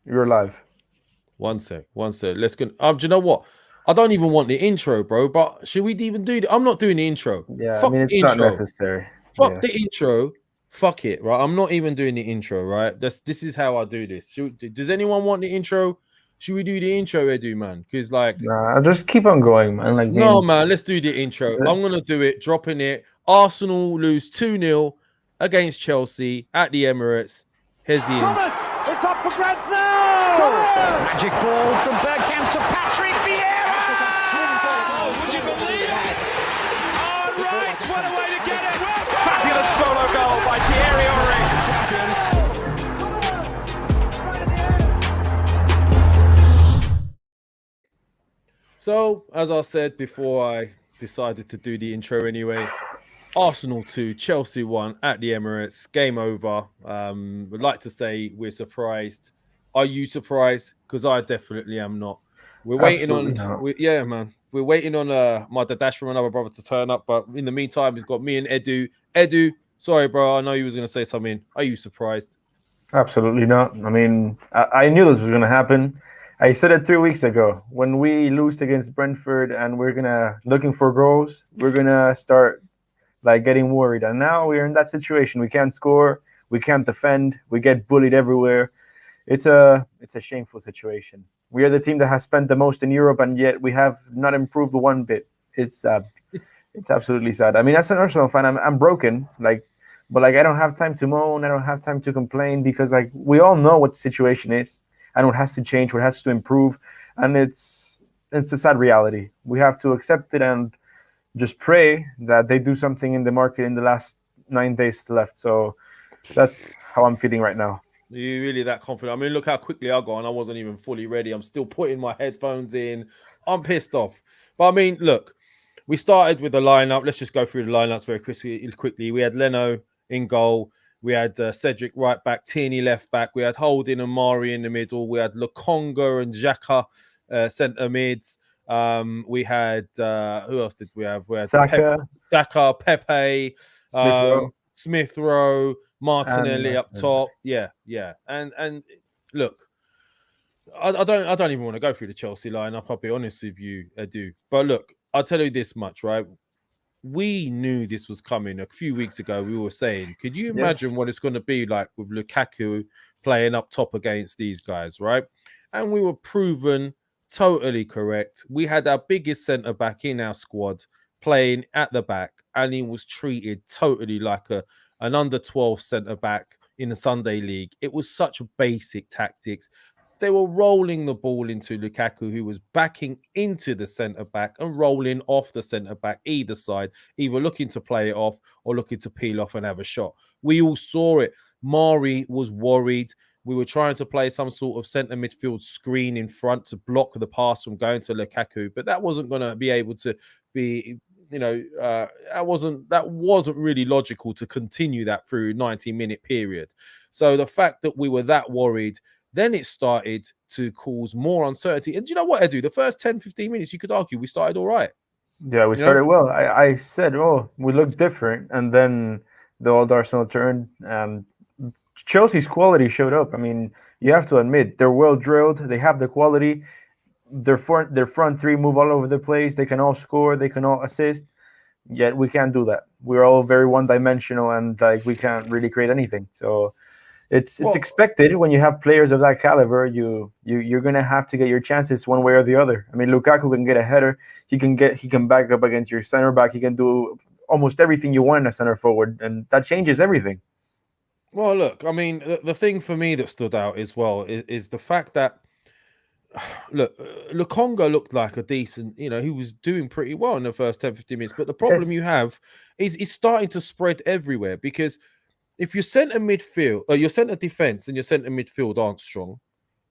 You're live. One sec. Let's go. Do you know what? I don't even want the intro, bro. But should we even do I'm not doing the intro. Yeah, I Fuck mean, the it's not intro. necessary. Fuck Yeah. the intro. Fuck it, right? I'm not even doing the intro, right? This is how I do this. Does anyone want the intro? Should we do the intro, Edu, man? Because like, Nah, just keep on going, man. Like, I no, mean, man. Let's do the intro. I'm gonna do it. Dropping it. Arsenal lose 2-0 against Chelsea at the Emirates. Here's the intro. Thomas, it's up for grabs now. Thomas! Magic ball from Bergkamp to Patrick Vieira. Oh, would you believe it? Oh, right, what a way to get it. Fabulous solo goal by pierre-emerick. So, as I said before, I decided to do the intro anyway. Arsenal 2, Chelsea 1 at the Emirates. Game over. Would like to say we're surprised. Are you surprised? Because I definitely am not. We're waiting absolutely on, man. We're waiting on my dadash from another brother to turn up. But in the meantime, he's got me and Edu. Edu, sorry, bro. I know you was going to say something. Are you surprised? Absolutely not. I mean, I knew this was going to happen. I said it 3 weeks ago. When we lose against Brentford and we're gonna looking for goals, we're gonna start like getting worried. And now we're in that situation. We can't score. We can't defend. We get bullied everywhere. It's a shameful situation. We are the team that has spent the most in Europe, and yet we have not improved one bit. It's absolutely sad. I mean, as an Arsenal fan, I'm broken. But I don't have time to moan. I don't have time to complain because like we all know what the situation is and what has to change, what has to improve, and it's a sad reality. We have to accept it and just pray that they do something in the market in the last 9 days left. So that's how I'm feeling right now. Are you really that confident? I mean, look how quickly I got on. I wasn't even fully ready. I'm still putting my headphones in. I'm pissed off. But I mean, look, we started with the lineup. Let's just go through the lineups very quickly. We had Leno in goal. We had Cedric right back, Tierney left back. We had Holding and Mari in the middle. We had Lukonga and xhaka centre mids. We had who else did we have? We had Saka, Pepe, Smith Rowe, Martinelli up top. Yeah. And look, I don't even want to go through the Chelsea lineup. I'll be honest with you, Edu. But look, I'll tell you this much, right? We knew this was coming a few weeks ago. We were saying, could you imagine what it's going to be like with Lukaku playing up top against these guys, right? And we were proven totally correct. We had our biggest centre back in our squad playing at the back, and he was treated totally like an under 12 centre back in the Sunday League. It was such basic tactics. They were rolling the ball into Lukaku, who was backing into the centre-back and rolling off the centre-back either side, either looking to play it off or looking to peel off and have a shot. We all saw it. Mari was worried. We were trying to play some sort of centre midfield screen in front to block the pass from going to Lukaku, but that wasn't going to be able to be, that wasn't really logical to continue that through a 90-minute period. So the fact that we were that worried, then it started to cause more uncertainty. And do you know what, Edu? The first 10, 15 minutes, you could argue we started all right. Yeah, we started well. I said, we look different. And then the old Arsenal turned. Chelsea's quality showed up. I mean, you have to admit, they're well drilled. They have the quality. Their front three move all over the place. They can all score. They can all assist. Yet we can't do that. We're all very one-dimensional, and like we can't really create anything. So it's expected when you have players of that caliber. You're gonna have to get your chances one way or the other. I mean, Lukaku can get a header. He can back up against your center back. He can do almost everything you want in a center forward, and that changes everything. Well, look, I mean, the thing for me that stood out as well is the fact that, look, Lukonga looked like a decent, he was doing pretty well in the first 10, 15 minutes. But the problem you have is it's starting to spread everywhere, because if your centre midfield, or your centre defence and your centre midfield aren't strong,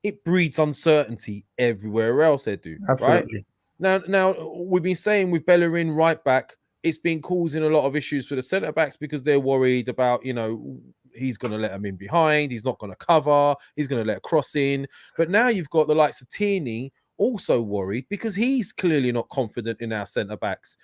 it breeds uncertainty everywhere else they do. Absolutely. Right? Now we've been saying with Bellerin right back, it's been causing a lot of issues for the centre backs because they're worried about, he's going to let them in behind. He's not going to cover. He's going to let a cross in. But now you've got the likes of Tierney also worried because he's clearly not confident in our centre backs.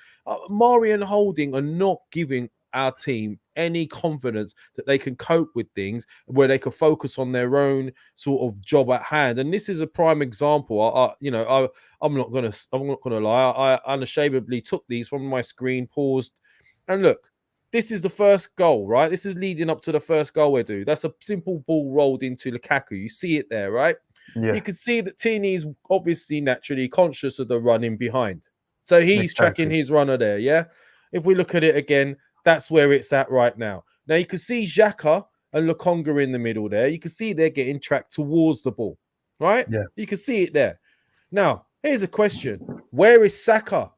Mari and Holding are not giving our team any confidence that they can cope with things, where they can focus on their own sort of job at hand. And this is a prime example. I'm not gonna lie. I unashamedly took these from my screen, paused, and look. This is the first goal, right? This is leading up to the first goal, Edu. That's a simple ball rolled into Lukaku. You see it there, right? Yeah. You can see that Tierney is obviously naturally conscious of the running behind. So he's tracking his runner there, yeah? If we look at it again, that's where it's at right now. Now, you can see xhaka and Lokonga in the middle there. You can see they're getting tracked towards the ball, right? Yeah. You can see it there. Now, here's a question. Where is Saka?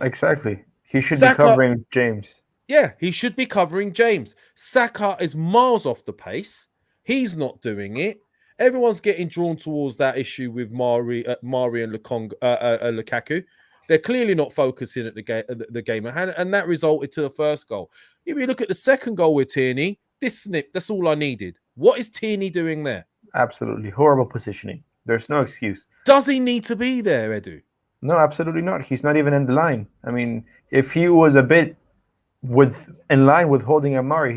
Exactly. He should be covering James. Yeah, he should be covering James. Saka is miles off the pace. He's not doing it. Everyone's getting drawn towards that issue with Mari and Lukaku. They're clearly not focusing at the game at hand, and that resulted to the first goal. If you look at the second goal with Tierney, this snip, that's all I needed. What is Tierney doing there? Absolutely horrible positioning. There's no excuse. Does he need to be there, Edu? No, absolutely not. He's not even in the line. I mean, if he was a bit in line with holding Amari,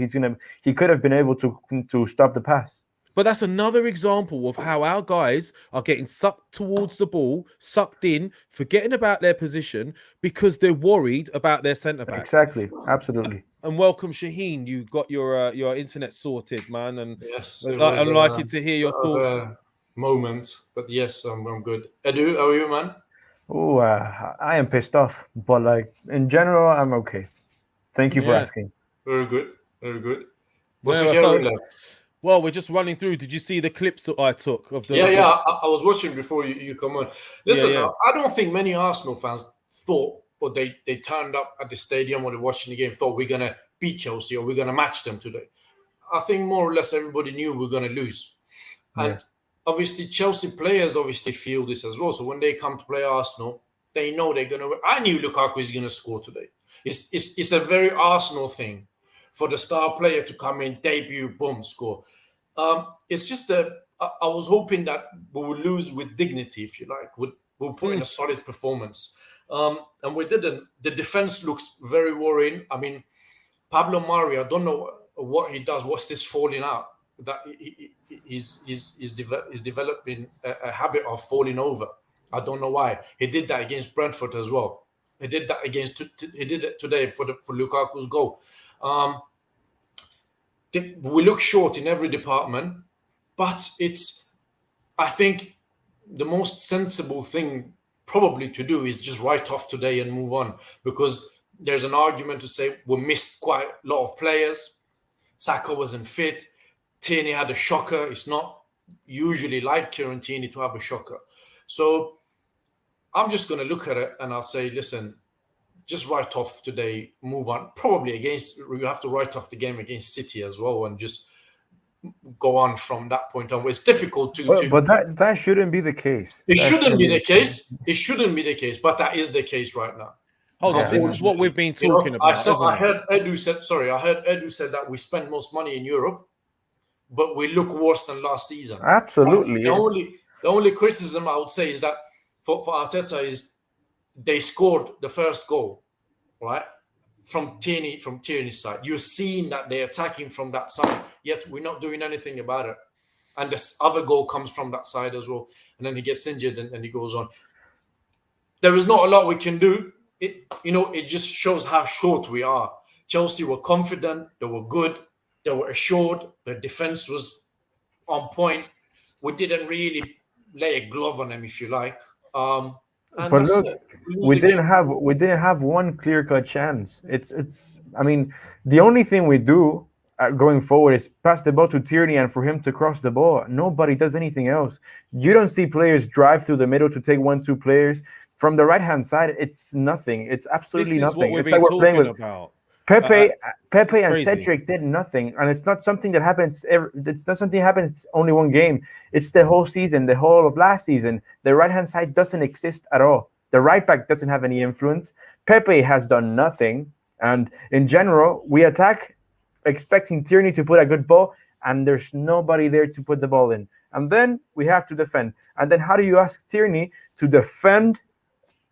he could have been able to stop the pass. But that's another example of how our guys are getting sucked towards the ball, sucked in, forgetting about their position because they're worried about their centre backs. Exactly, absolutely. And welcome, Shaheen. You got your internet sorted, man. And yes, I'm liking to hear your thoughts. Moment, but yes, I'm good. Edu, how are you, man? Oh, I am pissed off, but like in general, I'm okay. Thank you for asking. Very good, very good. Well, we're just running through. Did you see the clips that I took of the? Yeah. I was watching before you come on. Listen, I don't think many Arsenal fans thought, or they turned up at the stadium or they're watching the game, thought we're gonna beat Chelsea or we're gonna match them today. I think more or less everybody knew we're gonna lose, and obviously Chelsea players obviously feel this as well. So when they come to play Arsenal, they know they're gonna win. I knew Lukaku is gonna score today. It's a very Arsenal thing for the star player to come in, debut, boom, score. It's just I was hoping that we would lose with dignity, if you like. We'll put in a solid performance. And we didn't. The defense looks very worrying. I mean, Pablo Mari, I don't know what he does. What's this falling out? That he's developing a habit of falling over. I don't know why. He did that against Brentford as well. He did that he did it today for Lukaku's goal. We look short in every department, but I think the most sensible thing probably to do is just write off today and move on, because there's an argument to say we missed quite a lot of players. Saka wasn't fit. Tierney had a shocker. It's not usually like Kieran Tierney to have a shocker. So I'm just going to look at it and I'll say, listen, just write off today, move on. Probably you have to write off the game against City as well and just go on from that point on. It's difficult to... But that shouldn't be the case. It shouldn't be the case. It shouldn't be the case, but that is the case right now. Hold on, this is what we've been talking about. I heard Edu said that we spend most money in Europe, but we look worse than last season. Absolutely. The only criticism I would say is that for Arteta is they scored the first goal, right? From Tierney's side. You're seeing that they're attacking from that side, yet we're not doing anything about it. And this other goal comes from that side as well. And then he gets injured and he goes on. There is not a lot we can do. It just shows how short we are. Chelsea were confident, they were good, they were assured, their defense was on point. We didn't really lay a glove on them, if you like. But look, we didn't have one clear-cut chance. I mean, the only thing we do going forward is pass the ball to Tierney and for him to cross the ball. Nobody does anything else. You don't see players drive through the middle to take 1-2 players. From the right-hand side, it's nothing. It's absolutely nothing. It's like we're playing with Pepe and Cedric did nothing, and it's not something that happens. It's not something that happens only one game. It's the whole season, the whole of last season. The right-hand side doesn't exist at all. The right back doesn't have any influence. Pepe has done nothing, and in general, we attack expecting Tierney to put a good ball, and there's nobody there to put the ball in. And then we have to defend. And then how do you ask Tierney to defend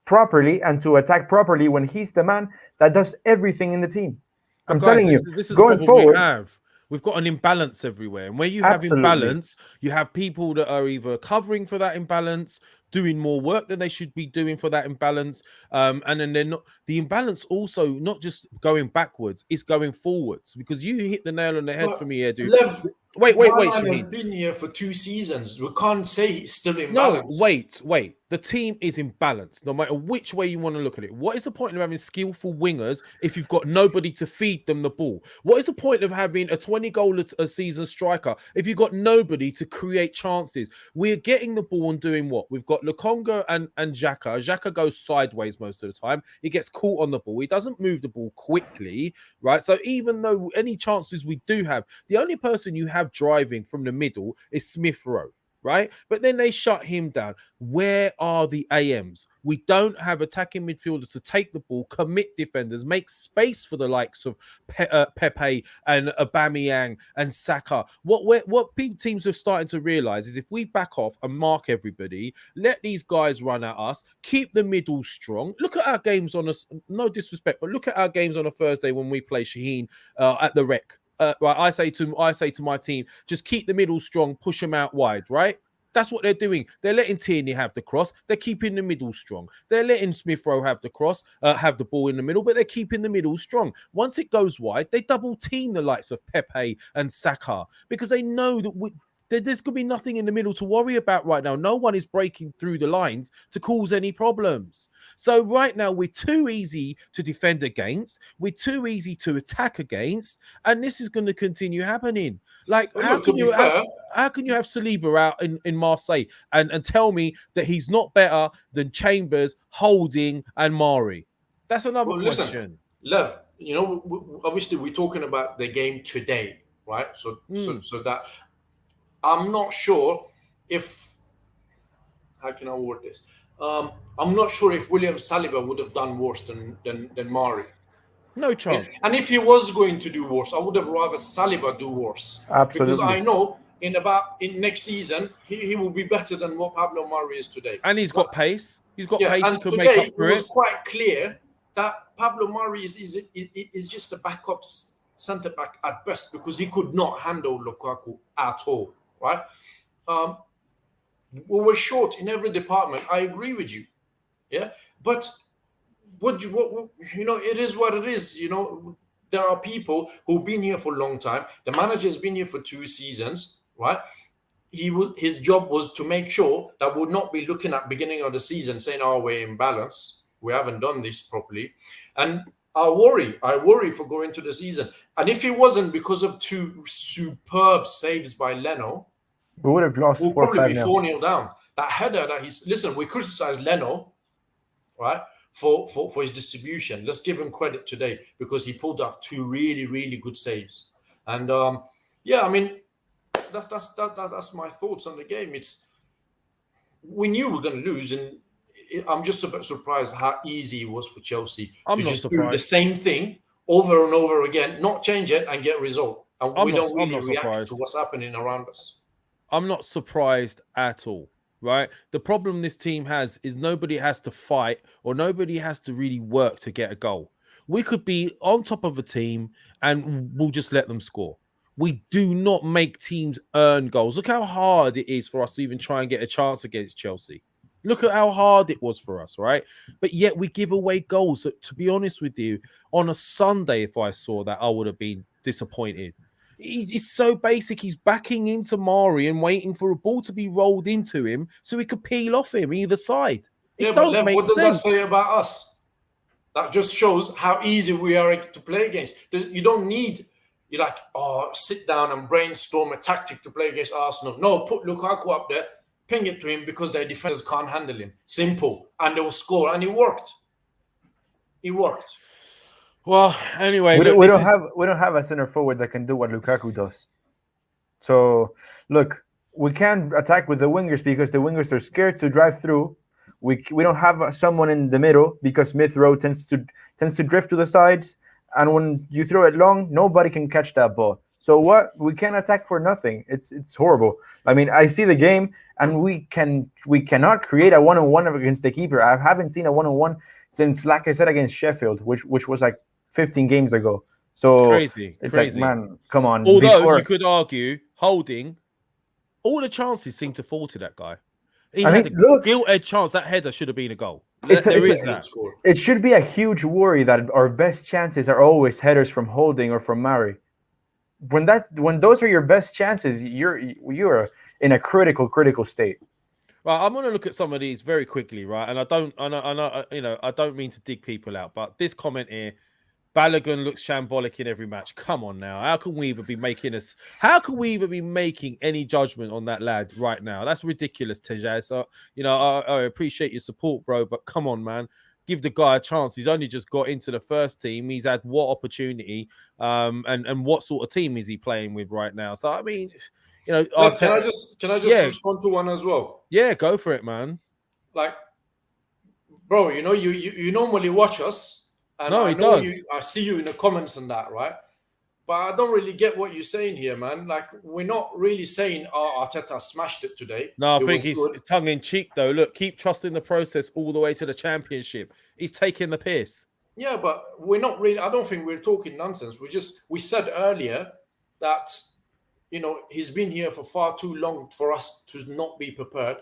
properly and to attack properly when he's the man that does everything in the team? I'm Guys, telling you, this is the going problem forward. we have. We've got an imbalance everywhere. And where you Absolutely. have imbalance, you have people that are either covering for that imbalance, doing more work than they should be doing for that imbalance. And then they're not, the imbalance also not just going backwards, it's going forwards. Because you hit the nail on the head for me here, dude. Lev, Wait, my man Shaheen. has been here for 2 seasons. We can't say he's still in No, balance. wait. The team is imbalanced, no matter which way you want to look at it. What is the point of having skillful wingers if you've got nobody to feed them the ball? What is the point of having a 20-goal a season striker if you've got nobody to create chances? We're getting the ball and doing what? We've got Lukonga and Xhaka. Xhaka goes sideways most of the time. He gets caught on the ball. He doesn't move the ball quickly, right? So even though any chances we do have, the only person you have driving from the middle is Smith Rowe. Right, but then they shut him down. Where are the AMs? We don't have attacking midfielders to take the ball, commit defenders, make space for the likes of Pepe and Aubameyang and Saka. What teams have started to realize is if we back off and mark everybody, let these guys run at us, keep the middle strong. Look at our games on us. No disrespect, but look at our games on a Thursday when we play Shaheen at the Rec. Right, I say to my team, just keep the middle strong, push them out wide, right? That's what they're doing. They're letting Tierney have the cross. They're keeping the middle strong. They're letting Smith Rowe have the cross, have the ball in the middle, but they're keeping the middle strong. Once it goes wide, they double team the likes of Pepe and Saka because they know that there's going to be nothing in the middle to worry about right now. No one is breaking through the lines to cause any problems. So right now, we're too easy to defend against. We're too easy to attack against. And this is going to continue happening. Like, how can you have Saliba out in Marseille and tell me that he's not better than Chambers, Holding, and Mari? That's another question. Listen, Lev, you know, obviously we're talking about the game today, right? So that I'm not sure if, how can I word this? I'm not sure if William Saliba would have done worse than Mari. No chance. And if he was going to do worse, I would have rather Saliba do worse. Absolutely. Because I know in next season he will be better than what Pablo Mari is today. And he's got pace. He's got pace. And he could today make up for it was it. quite clear that Pablo Mari is just a backup centre back at best because he could not handle Lukaku at all. Right? We were short in every department. I agree with you. Yeah, but what you know, it is what it is. You know, there are people who've been here for a long time. The manager has been here for 2 seasons. Right? His job was to make sure that we'll not be looking at beginning of the season saying, "Oh, we're in balance. We haven't done this properly," and I worry for going to the season. And if it wasn't because of 2 superb saves by Leno, we would have lost we'll 4 probably be 5 4-0 down. That header that listen, we criticized Leno, right, for his distribution. Let's give him credit today because he pulled off 2 really, really good saves. And yeah, I mean, that's my thoughts on the game. We knew we were going to lose, and I'm just a bit surprised how easy it was for Chelsea to just do the same thing over and over again, not change it and get a result. And we don't really react to what's happening around us. I'm not surprised at all, right? The problem this team has is nobody has to fight or nobody has to really work to get a goal. We could be on top of a team and we'll just let them score. We do not make teams earn goals. Look how hard it is for us to even try and get a chance against Chelsea. Look at how hard it was for us, right? But yet we give away goals. So, to be honest with you, on a Sunday, if I saw that, I would have been disappointed. It's so basic. He's backing into Mari and waiting for a ball to be rolled into him so he could peel off him either side. But Lev, what does that say about us? That just shows how easy we are to play against. You don't need, you're like, sit down and brainstorm a tactic to play against Arsenal. No, put Lukaku up there, ping it to him because their defenders can't handle him. Simple. And they will score. And it worked. It worked. Well, anyway, we don't have a center forward that can do what Lukaku does. So look, we can't attack with the wingers because the wingers are scared to drive through. We don't have someone in the middle because Smith Rowe tends to drift to the sides, and when you throw it long, nobody can catch that ball. So what? We can't attack for nothing. It's horrible. I mean, I see the game, and we cannot create a 1-on-1 against the keeper. I haven't seen a 1-on-1 since, like I said, against Sheffield, which was like 15 games ago. So Crazy. it's like, man, come on. Although you could argue holding, all the chances seem to fall to that guy. He had a gilt-edged chance. That header should have been a goal. It should be a huge worry that our best chances are always headers from Holding or from Mari. When those are your best chances, you're in a critical state. Right, I'm going to look at some of these very quickly, right? And I don't mean to dig people out, but this comment here, Balogun looks shambolic in every match. Come on now. How can we even be making any judgment on that lad right now? That's ridiculous, Tejay. So, I appreciate your support, bro, but come on, man. Give the guy a chance. He's only just got into the first team. He's had what opportunity? And what sort of team is he playing with right now? So, I mean, can I just respond to one as well? Yeah, go for it, man. Like, bro, you normally watch us. And no, I see you in the comments and that, right? But I don't really get what you're saying here, man. Like, we're not really saying, Arteta smashed it today. No, I think he's tongue-in-cheek, though. Look, keep trusting the process all the way to the championship. He's taking the piss. Yeah, but we're not really... I don't think we're talking nonsense. We said earlier that, he's been here for far too long for us to not be prepared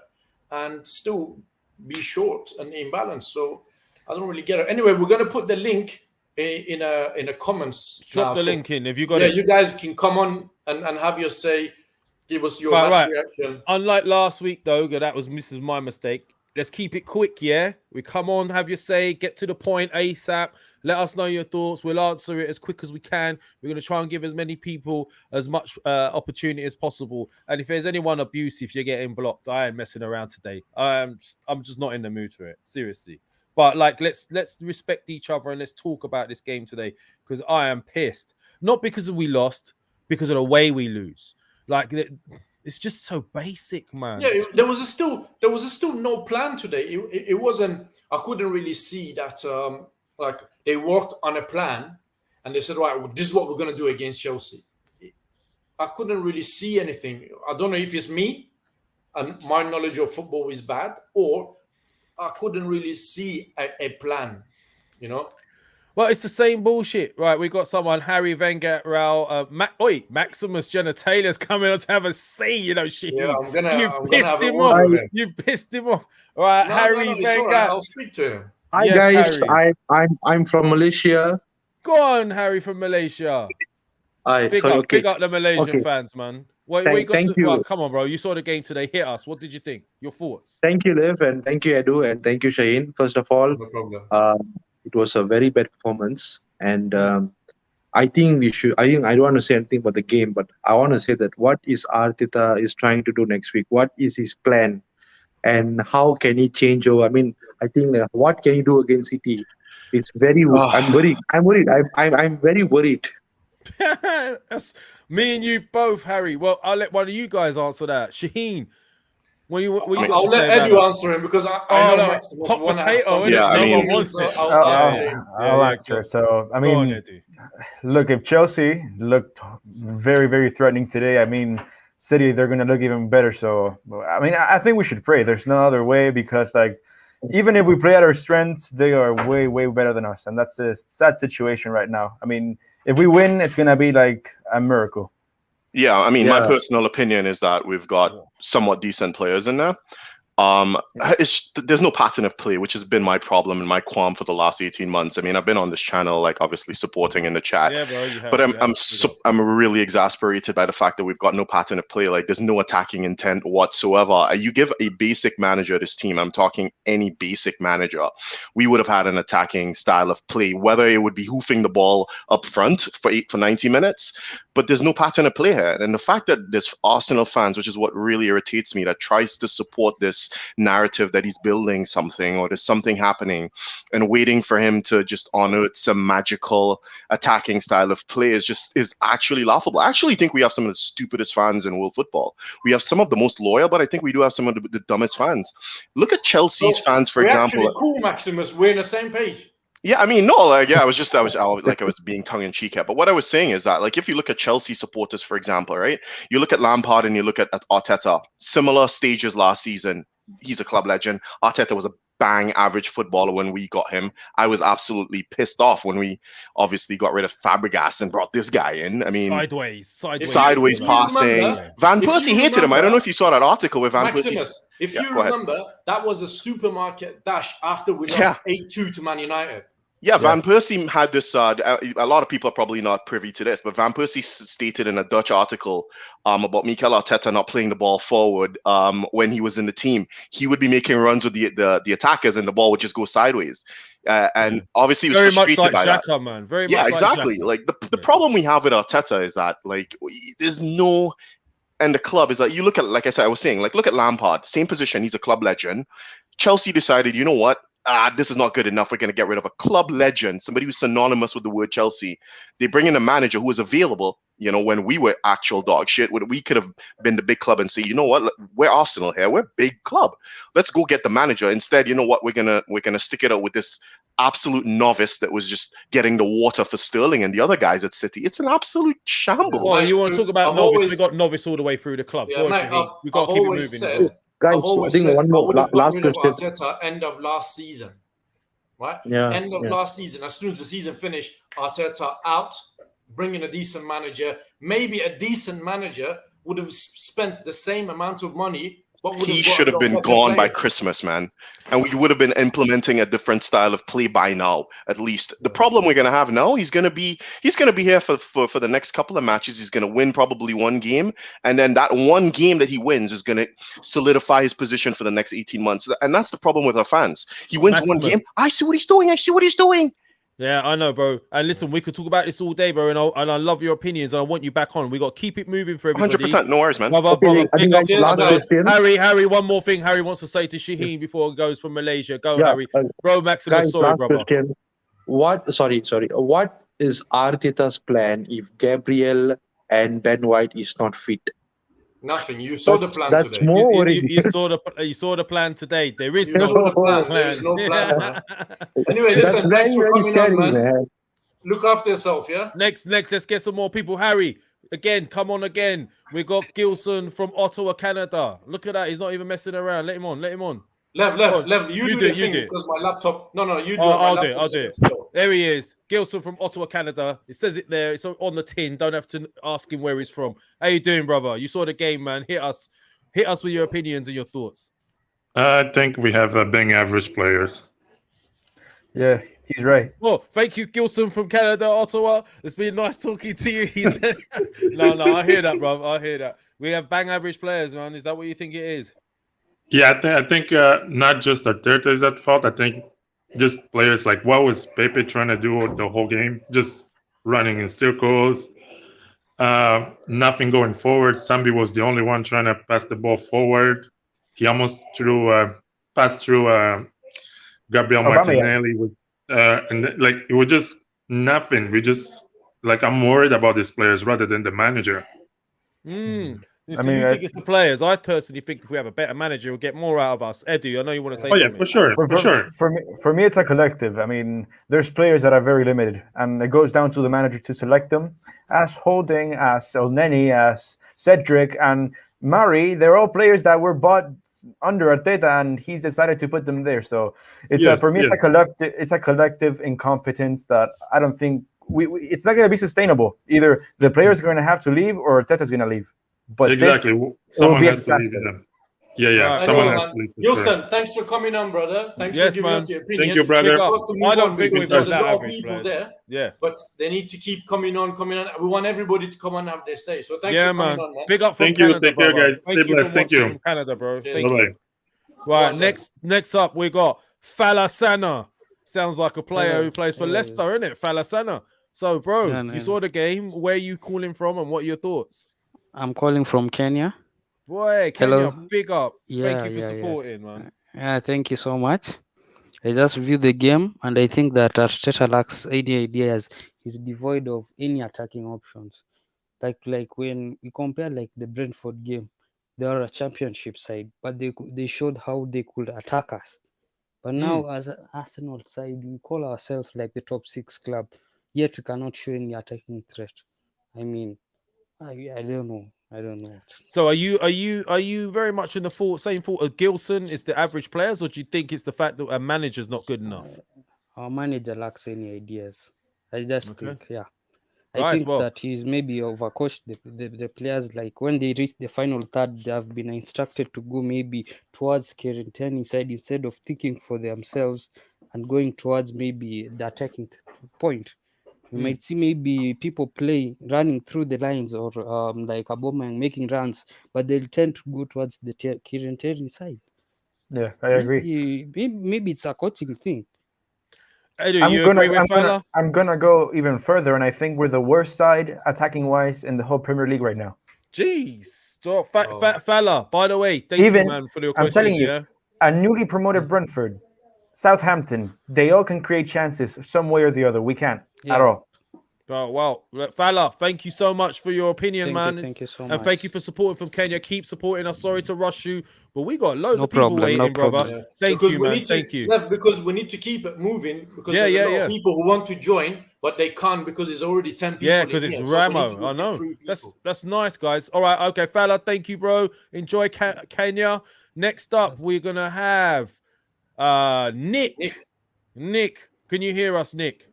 and still be short and imbalanced. So... I don't really get it. Anyway, we're going to put the link in the comments. Drop the link in if you got it. Yeah, you guys can come on and have your say. Give us your reaction. Unlike last week, though, this is my mistake. Let's keep it quick, yeah? We come on, have your say, get to the point ASAP. Let us know your thoughts. We'll answer it as quick as we can. We're going to try and give as many people as much opportunity as possible. And if there's anyone abusive, you're getting blocked. I ain't messing around today. I'm just not in the mood for it. Seriously. But let's respect each other and let's talk about this game today because I am pissed. Not because we lost, because of the way we lose. It's just so basic, man. Yeah, there was still no plan today. It wasn't. I couldn't really see that. They worked on a plan and they said, right, well, this is what we're gonna do against Chelsea. I couldn't really see anything. I don't know if it's me and my knowledge of football is bad or. I couldn't really see a plan, Well, it's the same bullshit, right? We got someone, Harry Wenger, Maximus Genitalia coming on to have a say, shit. Yeah, You pissed him off. All right, Harry Wenger. Right. I'll speak to him. Hi, guys. I'm from Malaysia. Go on, Harry from Malaysia. Big up the Malaysian fans, man. Thank you. Come on, bro. You saw the game today. Hit us. What did you think? Your thoughts? Thank you, Liv, and thank you, Edu, and thank you, Shaheen. First of all, no problem. It was a very bad performance, and I think I don't want to say anything about the game, but I want to say that what is Arteta is trying to do next week? What is his plan, and how can he change over? I mean, I think what can he do against City? It's very. I'm worried. I'm very worried. That's me and you both, Harry. Well, I'll let one of you guys answer that. Shaheen, I'll let Edu answer him because I know Maximus hot potato. I'll answer. So I mean, look, if Chelsea looked very, very threatening today, I mean, City they're going to look even better. So I mean, I think we should pray. There's no other way because even if we play at our strengths, they are way, way better than us, and that's the sad situation right now. I mean. If we win, it's going to be like a miracle. Yeah, I mean, my personal opinion is that we've got somewhat decent players in there. There's no pattern of play, which has been my problem and my qualm for the last 18 months. I mean, I've been on this channel, obviously supporting in the chat, but I'm really exasperated by the fact that we've got no pattern of play. There's no attacking intent whatsoever. You give a basic manager this team, I'm talking any basic manager, we would have had an attacking style of play, whether it would be hoofing the ball up front for 90 minutes, but there's no pattern of play here. And the fact that there's Arsenal fans, which is what really irritates me, that tries to support this narrative that he's building something or there's something happening and waiting for him to just unearth some magical attacking style of play is actually laughable. I actually think we have some of the stupidest fans in world football. We have some of the most loyal, but I think we do have some of the dumbest fans. Look at Chelsea's fans, for example. Actually cool, Maximus. We're on the same page. Yeah, I mean, no, I was being tongue in cheek here. But what I was saying is that, if you look at Chelsea supporters, for example, right? You look at Lampard and you look at Arteta, similar stages last season. He's a club legend. Arteta was a bang average footballer when we got him. I was absolutely pissed off when we obviously got rid of Fabregas and brought this guy in. I mean, sideways passing. Van Persie hated him. I don't know if you saw that article with Van Persie. Maximus, if you remember, that was a supermarket dash after we lost 8-2 to Man United. Yeah, Van Persie had this. A lot of people are probably not privy to this, but Van Persie stated in a Dutch article about Mikel Arteta not playing the ball forward when he was in the team. He would be making runs with the attackers, and the ball would just go sideways. And obviously, he was frustrated by that. Man. Very much exactly. Like the problem we have with Arteta is that there's no. And the club is like, you look at, like I said, I was saying, like, look at Lampard, same position. He's a club legend. Chelsea decided, you know what? This is not good enough. We're going to get rid of a club legend, somebody who's synonymous with the word Chelsea. They bring in a manager who was available, when we were actual dog shit. We could have been the big club and say, you know what, we're Arsenal here. We're a big club. Let's go get the manager. Instead, you know what, we're gonna stick it out with this absolute novice that was just getting the water for Sterling and the other guys at City. It's an absolute shambles. Well, you want to talk about novice? We got novice all the way through the club. Yeah, mate, we've got to keep it moving. Guys, I think one more last question. Arteta end of last season, right? Yeah. End of last season. As soon as the season finished, Arteta out, bringing a decent manager. Maybe a decent manager would have spent the same amount of money. He should have been gone by Christmas, man. And we would have been implementing a different style of play by now, at least. The problem we're going to have now, he's going to be here for the next couple of matches. He's going to win probably one game. And then that one game that he wins is going to solidify his position for the next 18 months. And that's the problem with our fans. He wins one game. I see what he's doing. Yeah, I know, bro. And listen, we could talk about this all day, bro. And I love your opinions, and I want you back on. We got to keep it moving for everybody. 100%. No worries, man. Harry, one more thing. Harry wants to say to Shaheen before he goes from Malaysia. Go, Harry. Bro, Maximus, sorry, brother. Question. What is Arteta's plan if Gabriel and Ben White is not fit? Nothing. You saw the plan that's today. More you saw the plan today. There is no plan. There is no plan, man. Anyway, listen, thanks for coming on, man. Look after yourself, yeah? Next, let's get some more people. Harry, again, come on again. We got Gilson from Ottawa, Canada. Look at that. He's not even messing around. Let him on. Lev, you do the thing because my laptop. No, you do it. I'll do it. There he is. Gilson from Ottawa, Canada. It says it there. It's on the tin. Don't have to ask him where he's from. How you doing, brother? You saw the game, man. Hit us with your opinions and your thoughts. I think we have bang average players. Yeah, he's right. Well, thank you, Gilson from Canada, Ottawa. It's been nice talking to you. He said, no, I hear that, bro. I hear that. We have bang average players, man. Is that what you think it is? Yeah, I think not just Arteta is at fault. I think just players like what was Pepe trying to do the whole game, just running in circles, nothing going forward. Sambi was the only one trying to pass the ball forward. He almost passed through Gabriel Martinelli with, and it was just nothing. We just I'm worried about these players rather than the manager. So you think it's the players? I personally think if we have a better manager, we'll get more out of us. Edu, I know you want to say something. Yeah, for sure. For me, it's a collective. I mean, there's players that are very limited, and it goes down to the manager to select them. As Holding, as Elneny, as Cedric, and Mari, they're all players that were bought under Arteta, and he's decided to put them there. So it's it's a collective. It's a collective incompetence that I don't think it's not going to be sustainable. Either the players are going to have to leave, or Arteta's going to leave. But exactly, someone has to leave them. Yeah. Someone has to leave. Wilson, thanks for coming on, brother. Thanks for giving us your opinion. Thank you, brother. I don't think we've got a lot of people there. Yeah, but they need to keep coming on. We want everybody to come on and have their say. So thanks for coming on, man. Big up from Canada, Take care, guys. Stay blessed. Thank you. Canada, bro. Thank you. Right, next up we got Falasana. Sounds like a player who plays for Leicester, isn't it? Falasana. So, bro, you saw the game. Where are you calling from, and what are your thoughts? I'm calling from Kenya. Boy, Kenya, hello. Big up. Thank you for supporting, man. Yeah, thank you so much. I just reviewed the game, and I think that Arteta lacks any ideas. He's devoid of any attacking options. Like when we compare the Brentford game, they are a championship side, but they showed how they could attack us. But now, as an Arsenal side, we call ourselves like the top 6 club, yet we cannot show any attacking threat. I mean, I don't know. I don't know. So are you very much in the same thought as Gilson is the average players, or do you think it's the fact that a manager's not good enough? Our manager lacks any ideas. I just Okay. think, yeah. Guys, I think well- that he's maybe overcoached the players. Like when they reach the final third, they have been instructed to go maybe towards Kerenteni side instead of thinking for themselves and going towards maybe the attacking point. You might see maybe people running through the lines or like Aubameyang making runs, but they'll tend to go towards the Kerenteni side. Yeah, I agree. Maybe it's a coaching thing. Edu, you agree with Fala? I'm gonna go even further, and I think we're the worst side attacking wise in the whole Premier League right now. Jeez. So, Fala, by the way, thank you, man, for your questions. I'm telling you, yeah? a newly promoted Brentford, Southampton, they all can create chances some way or the other. We can't at all. Oh, well, Fala, thank you so much for your opinion, man. Thank you so and much. thank you for supporting from Kenya. Keep supporting us. Sorry to rush you, but we got loads No of people problem, waiting, no brother. problem. Yeah. Thank Because you, we man. need to, Thank you. Lev, because we need to keep it moving. Because there's a lot of people who want to join, but they can't because there's already 10 people. Yeah, because it's here. So we need Ramo. to I look at know. 3 people. That's nice, guys. All right, okay, Fala, thank you, bro. Enjoy Kenya. Next up, we're gonna have Nick. Nick, can you hear us, Nick?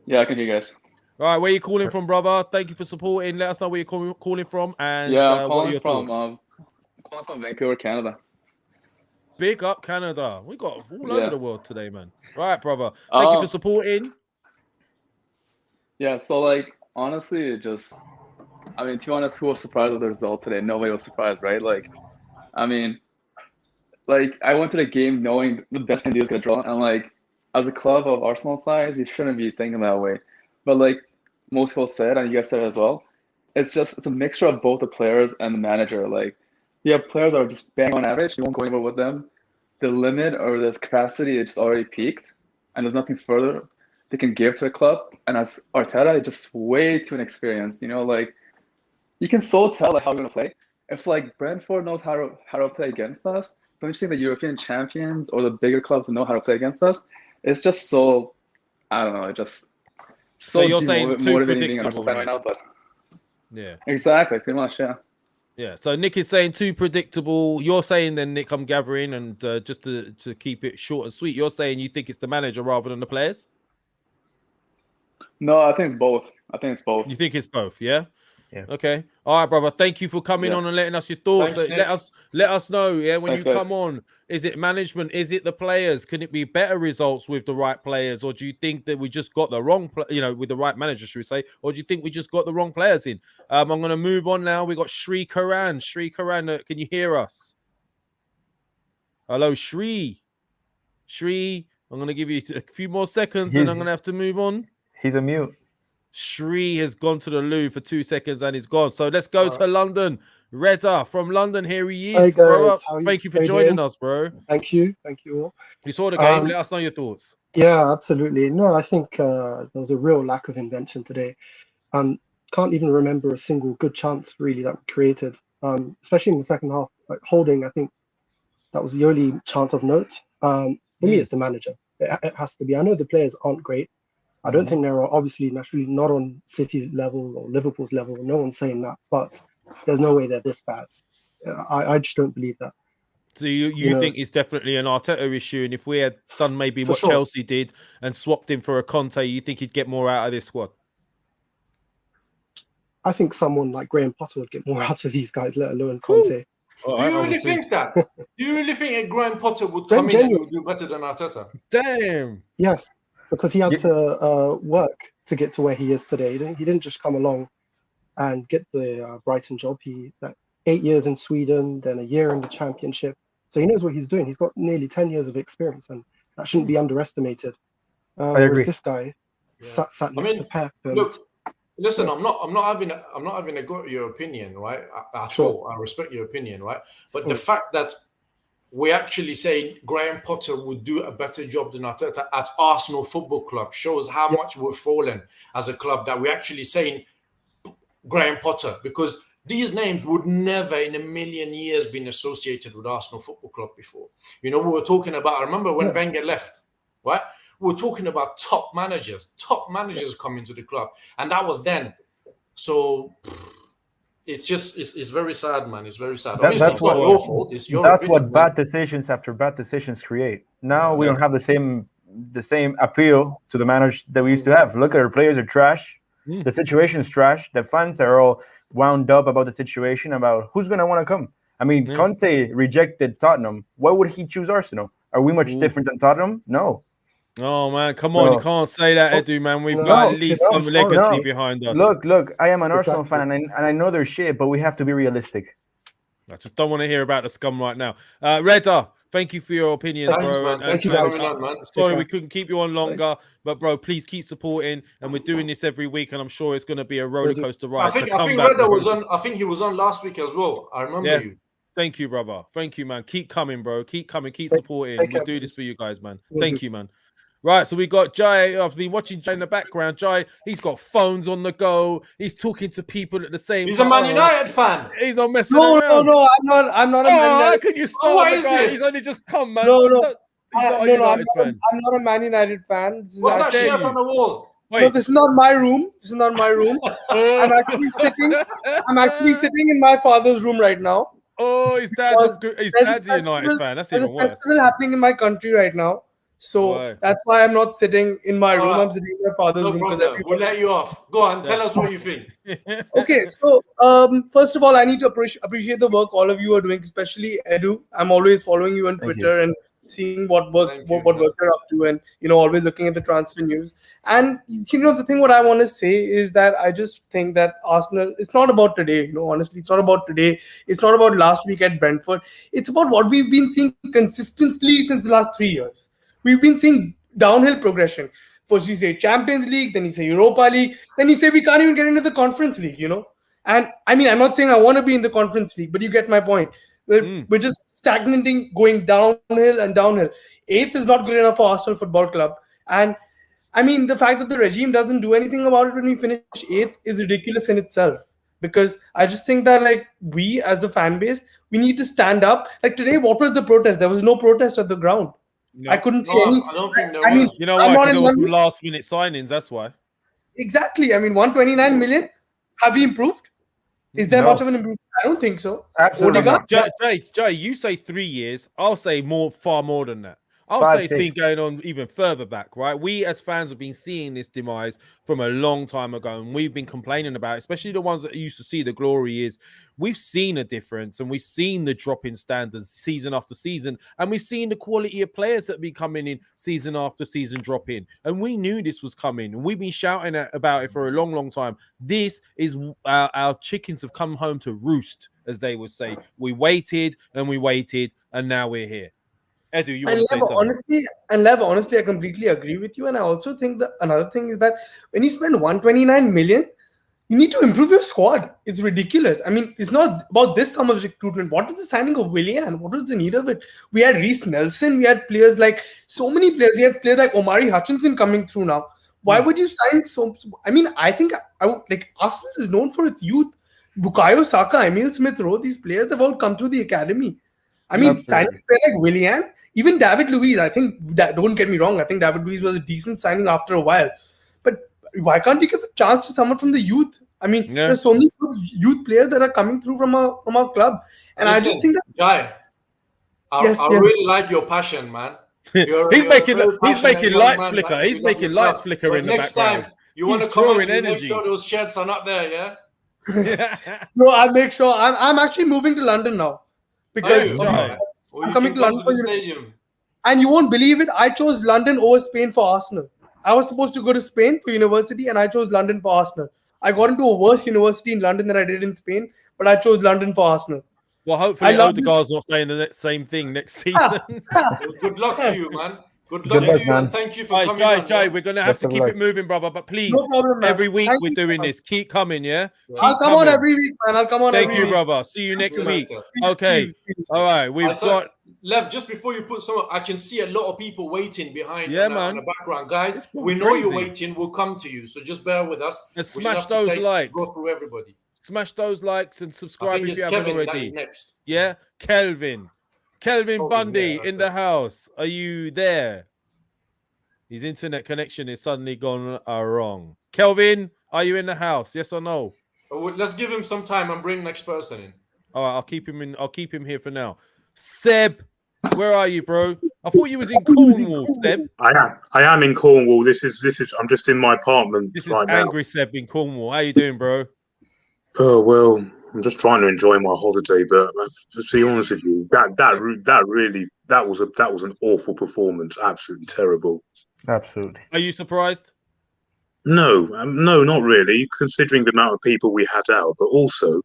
Yeah, I can hear you guys. All right, where are you calling from, brother? Thank you for supporting. Let us know where you're calling from. And Yeah, I'm what are calling your from thoughts? Vancouver, Canada. Big up Canada. We got all Yeah. over the world today, man. Right, brother. Thank you for supporting. Yeah, so like honestly, I mean, to be honest, who was surprised with the result today? Nobody was surprised, right? Like, I mean, like I went to the game knowing the best can do is get a draw, and like as a club of Arsenal size, you shouldn't be thinking that way. But like most people said, and you guys said it as well, it's a mixture of both the players and the manager. Like, you have players that are just bang on average, you won't go anywhere with them. The limit or the capacity is already peaked, and there's nothing further they can give to the club. And as Arteta, it's just way too inexperienced. You know, like you can so tell like how we're gonna play. If like Brentford knows how to play against us, don't you think the European champions or the bigger clubs know how to play against us? It's just so, I don't know, it just So you're saying too motivating being an Arsenal fan right now, but yeah, exactly, pretty much, yeah. Yeah. So Nick is saying too predictable. You're saying then, Nick, I'm gathering, and just to keep it short and sweet, you're saying you think it's the manager rather than the players? No, I think it's both. You think it's both, yeah? Yeah. Okay. All right, brother. Thank you for coming on and letting us your thoughts. Thanks, let us know, yeah, when Thanks, you guys. come on. Is it management? Is it the players? Can it be better results with the right players, or do you think that we just got the wrong, with the right manager, should we say, or do you think we just got the wrong players in? I'm going to move on now. We got Shri Karan. Shri Karan, can you hear us? Hello, Shri. Shri, I'm going to give you a few more seconds, and I'm going to have to move on. He's a mute. Shri has gone to the loo for 2 seconds and he's gone. So let's go to London. Reda from London. Here he is. Hey guys, bro. how you, Thank you for how you joining doing? us, bro. Thank you all. You saw the game. Let us know your thoughts. Yeah, absolutely. No, I think there was a real lack of invention today. Can't even remember a single good chance really that we created. Especially in the second half, like Holding. I think that was the only chance of note. For me, it's the manager. It has to be. I know the players aren't great. I don't think they're obviously naturally not on City level or Liverpool's level. No one's saying that, but there's no way they're this bad. I just don't believe that. So you think it's definitely an Arteta issue, and if we had done maybe what Chelsea did and swapped him for a Conte, you think he'd get more out of this squad? I think someone like Graham Potter would get more out of these guys, let alone Conte. Do you really think that? Do you really think a Graham Potter would come in and do better than Arteta? Damn. Yes. Because he had to work to get to where he is today. He didn't just come along and get the Brighton job. He 8 years in Sweden, then a year in the Championship. So he knows what he's doing. He's got nearly 10 years of experience, and that shouldn't be underestimated. I agree. This guy sat next to Pep. And, look, listen, I'm not having a go at your opinion, right? At all. I respect your opinion, right? But the fact that we actually say Graham Potter would do a better job than Arteta at Arsenal Football Club shows how much we've fallen as a club, that we're actually saying Graham Potter, because these names would never in a million years been associated with Arsenal Football Club before. You know, we were talking about, I remember when Wenger left, right? We were talking about top managers coming to the club. And that was then. So it's very sad, man. It's very sad. That- Obviously, that's it's not what- your fault. It's your That's opinion, what man. bad decisions after bad decisions create. Now we don't have the same appeal to the manager that we used to have. Look at our players are trash. The situation is trash. The fans are all wound up about the situation, about who's going to want to come. I mean, Conte rejected Tottenham. Why would he choose Arsenal? Are we much different than Tottenham? No. Oh man, come on! No. You can't say that, Edu, man. We've No, got at least no, some legacy no. behind us. Look, I am an Arsenal Exactly. fan, and I know they're shit, but we have to be realistic. I just don't want to hear about the scum right now. Redder, thank you for your opinion, Thanks, bro. man. And- Thank you, and- guys. Coming on, man. Sorry, we couldn't keep you on longer, but bro, please keep supporting. And we're doing this every week, and I'm sure it's going to be a roller coaster ride. I think So come back, Redder bro. was on. I think he was on last week as well. I remember Yeah. you. Thank you, brother. Thank you, man. Keep coming, bro. Keep coming. Keep Thank- supporting. thank We'll you. do this for you guys, man. Will Thank do. you, man. Right, so we got Jai. I've been watching Jai in the background. Jai, he's got phones on the go. He's talking to people at the same He's a time. Man United fan. He's on messing No, around. no, I'm not a Oh, Man how United. can you start what the is guy? this? He's only just come, man. No, no. He's not a No, United fan. I'm not a Man United fan. This is What's that actually- dare shirt you? on the wall? No, Wait. this is not my room. This is not my room. I'm actually sitting. I'm actually sitting in my father's room right now. Oh, his dad's There's a United festival- fan. That's There's even a worse. festival happening in my country right now, so Why? that's why I'm not sitting in my room. Alright. I'm sitting in my father's No room because problem. We'll let you off. Go on. Tell us what you think. Okay, so first of all, I need to appreciate the work all of you are doing, especially Edu. I'm always following you on Thank Twitter and seeing what work Thank you, what man. work you're up to, and always looking at the transfer news. And the thing what I want to say is that I just think that Arsenal, it's not about today. Honestly, it's not about today. It's not about last week at Brentford. It's about what we've been seeing consistently since the last 3 years. We've been seeing downhill progression. First you say Champions League, then you say Europa League, then you say we can't even get into the Conference League, And I mean, I'm not saying I want to be in the Conference League, but you get my point. We're just stagnating, going downhill and downhill. 8th is not good enough for Arsenal Football Club. And I mean, the fact that the regime doesn't do anything about it when we finish 8th is ridiculous in itself. Because I just think that, like, we as the fan base, we need to stand up. Like today, what was the protest? There was no protest at the ground. No. I couldn't see No, any. I don't think there I mean, was. You know I'm why? not Because in there was some London. last minute signings. That's why. Exactly. I mean, 129 million. Have we improved? Is there No. much of an improvement? I don't think so. Absolutely Odegaard? not. Jay, you say 3 years. I'll say far more than that. I'll 5, say it's been 6. going on even further back, right? We as fans have been seeing this demise from a long time ago, and we've been complaining about it, especially the ones that used to see the glory is we've seen a difference, and we've seen the drop in standards season after season, and we've seen the quality of players that be coming in season after season drop in, and we knew this was coming, and we've been shouting about it for a long, long time. This is our chickens have come home to roost, as they would say. We waited, and now we're here. Edu, you want to say something? Lev, honestly, I completely agree with you. And I also think that another thing is that when you spend 129 million, you need to improve your squad. It's ridiculous. I mean, it's not about this summer's recruitment. What is the signing of Willian? What was the need of it? We had Reece Nelson. We had players like so many players. We have players like Omari Hutchinson coming through now. Why would you sign so? I mean, I think I would like Arsenal is known for its youth. Bukayo, Saka, Emil Smith-Rowe, these players have all come through the academy. I mean, signing a player like Willian, even David Luiz, I think, don't get me wrong, I think David Luiz was a decent signing after a while. But why can't you give a chance to someone from the youth? I mean, there's so many good youth players that are coming through from our club. And Listen, I just think that... Guy, I really like your passion, man. He's making lights flicker. He's making lights flicker in the next background. Time you want to come in, make sure those shirts are not there, yeah? No, I'll make sure. I'm actually moving to London now. Because I'm coming to London for the stadium. And you won't believe it, I chose London over Spain for Arsenal. I was supposed to go to Spain for university and I chose London for Arsenal. I got into a worse university in London than I did in Spain, but I chose London for Arsenal. Well, hopefully Odegaard's not saying the same thing next season. Good luck to you, man. Good luck to you, man. And thank you for coming on. Jai, we're going to have to keep it moving, brother. But please, every week we're doing this. Keep coming, yeah? I'll come on every week, man. I'll come on every week. Thank you, brother. See you next week. Okay. All right. We've got... Lev, just before you put some, I can see a lot of people waiting behind man. On the background. Guys, we know you're waiting. We'll come to you. So just bear with us. And smash those likes. Go through everybody. Smash those likes and subscribe if you haven't already. Next. Yeah? Kelvin Bundy in the house. Are you there? His internet connection is suddenly gone wrong. Kelvin, are you in the house? Yes or no? Let's give him some time and bring next person in. All right, I'll keep him in. I'll keep him here for now. Seb, where are you, bro? I thought you was in Cornwall, Seb. I am in Cornwall. This is. I'm just in my apartment. This is right angry now. Seb in Cornwall. How you doing, bro? Oh well, I'm just trying to enjoy my holiday. But to be honest with you, that was an awful performance. Absolutely terrible. Absolutely. Are you surprised? No, not really. Considering the amount of people we had out, but also,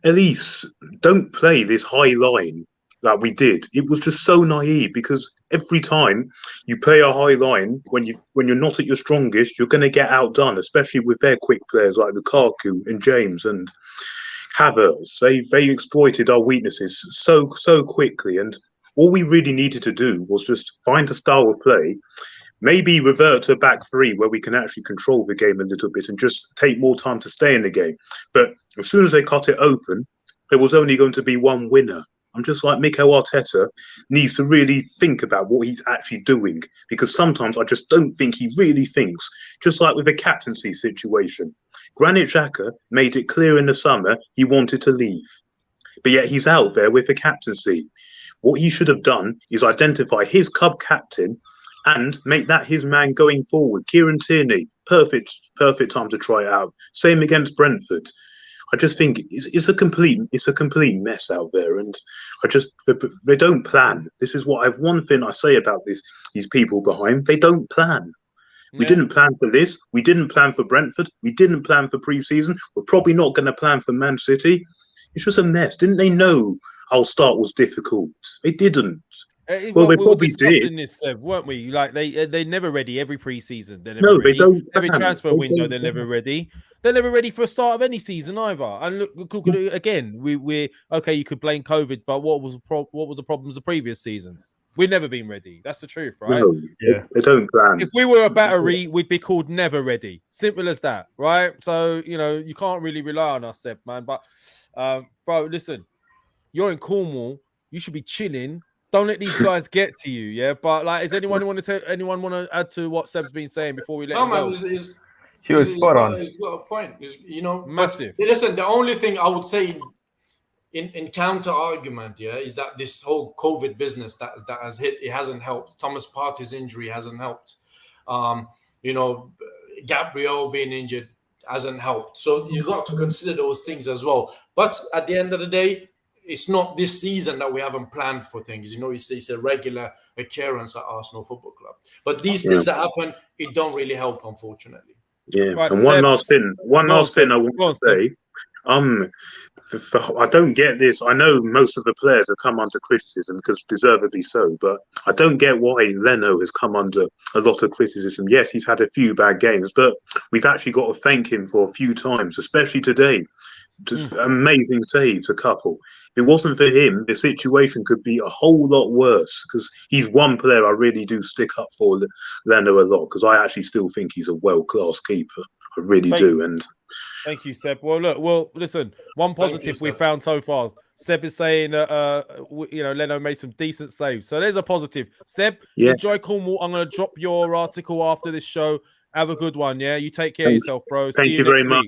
at least don't play this high line that we did. It was just so naive because every time you play a high line, when you're not at your strongest, you're going to get outdone, especially with their quick players like Lukaku and James and Havertz. They exploited our weaknesses so quickly, and all we really needed to do was just find a style of play. Maybe revert to back three where we can actually control the game a little bit and just take more time to stay in the game. But as soon as they cut it open, there was only going to be one winner. I'm just like, Mikel Arteta needs to really think about what he's actually doing, because sometimes I just don't think he really thinks, just like with the captaincy situation. Granit Xhaka made it clear in the summer he wanted to leave, but yet he's out there with the captaincy. What he should have done is identify his club captain and make that his man going forward. Kieran Tierney, perfect time to try it out. Same against Brentford. I just think it's a complete mess out there, and they don't plan. This is one thing I say about these people behind. They don't plan. We didn't plan for this. We didn't plan for Brentford. We didn't plan for pre-season. We're probably not going to plan for Man City. It's just a mess. Didn't they know our start was difficult? They didn't. Well, we were discussing this, weren't we? Like they're never ready every preseason. They're never ready. They don't. Every transfer window, they're never ready. They're never ready for a start of any season either. And look again. We're okay. You could blame COVID, but what was the problems of previous seasons? We've never been ready. That's the truth, right? No, they don't plan. If we were a battery, we'd be called never ready. Simple as that, right? So you can't really rely on us, Seb, man. But bro, listen, you're in Cornwall. You should be chilling. Don't let these guys get to you, yeah. But like, is anyone want to add to what Seb's been saying before we let him go? He was spot on. He's got a point. Massive. Listen, the only thing I would say in counter argument, is that this whole COVID business that has hit, it hasn't helped. Thomas Partey's injury hasn't helped. Gabriel being injured hasn't helped. So you got to consider those things as well. But at the end of the day, it's not this season that we haven't planned for things. It's a regular occurrence at Arsenal Football Club. But these things that happen, it don't really help, unfortunately. Yeah. Right, and one last thing I want to say. I don't get this. I know most of the players have come under criticism, because deservedly so, but I don't get why Leno has come under a lot of criticism. Yes, he's had a few bad games, but we've actually got to thank him for a few times, especially today. Just amazing saves, a couple. If it wasn't for him, the situation could be a whole lot worse, because he's one player I really do stick up for, Leno, a lot, because I actually still think he's a world-class keeper. I really do. And thank you, Seb. Well, listen, one positive we found so far. Seb is saying Leno made some decent saves. So there's a positive. Seb, enjoy Cornwall. I'm going to drop your article after this show. Have a good one, yeah? You take care of yourself, bro. Thank you very much.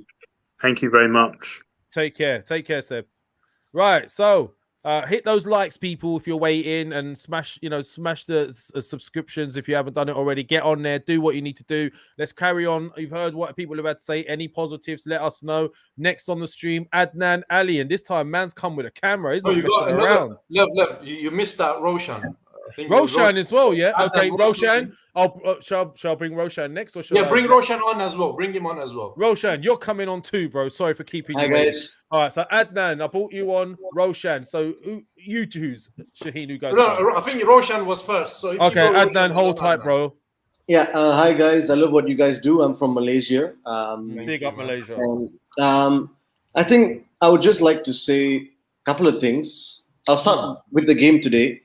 Thank you very much. Take care. Take care, Seb. Right, so hit those likes, people, if you're waiting, and smash the subscriptions if you haven't done it already. Get on there, do what you need to do. Let's carry on. You've heard what people have had to say. Any positives, let us know. Next on the stream, Adnan Ali, and this time man's come with a camera. He's not messing around. You missed that Roshan. Roshan as well, yeah. Okay, Roshan. Shall I bring Roshan next, or bring Roshan on as well. Bring him on as well. Roshan, you're coming on too, bro. Sorry for keeping you. Hi guys. All right, so Adnan, I brought you on. Roshan, so you choose. Shaheen, who goes? No, I think Roshan was first. So okay, Adnan, hold tight, bro. Yeah. Hi guys. I love what you guys do. I'm from Malaysia. Big up Malaysia. And, I think I would just like to say a couple of things. I'll start with the game today.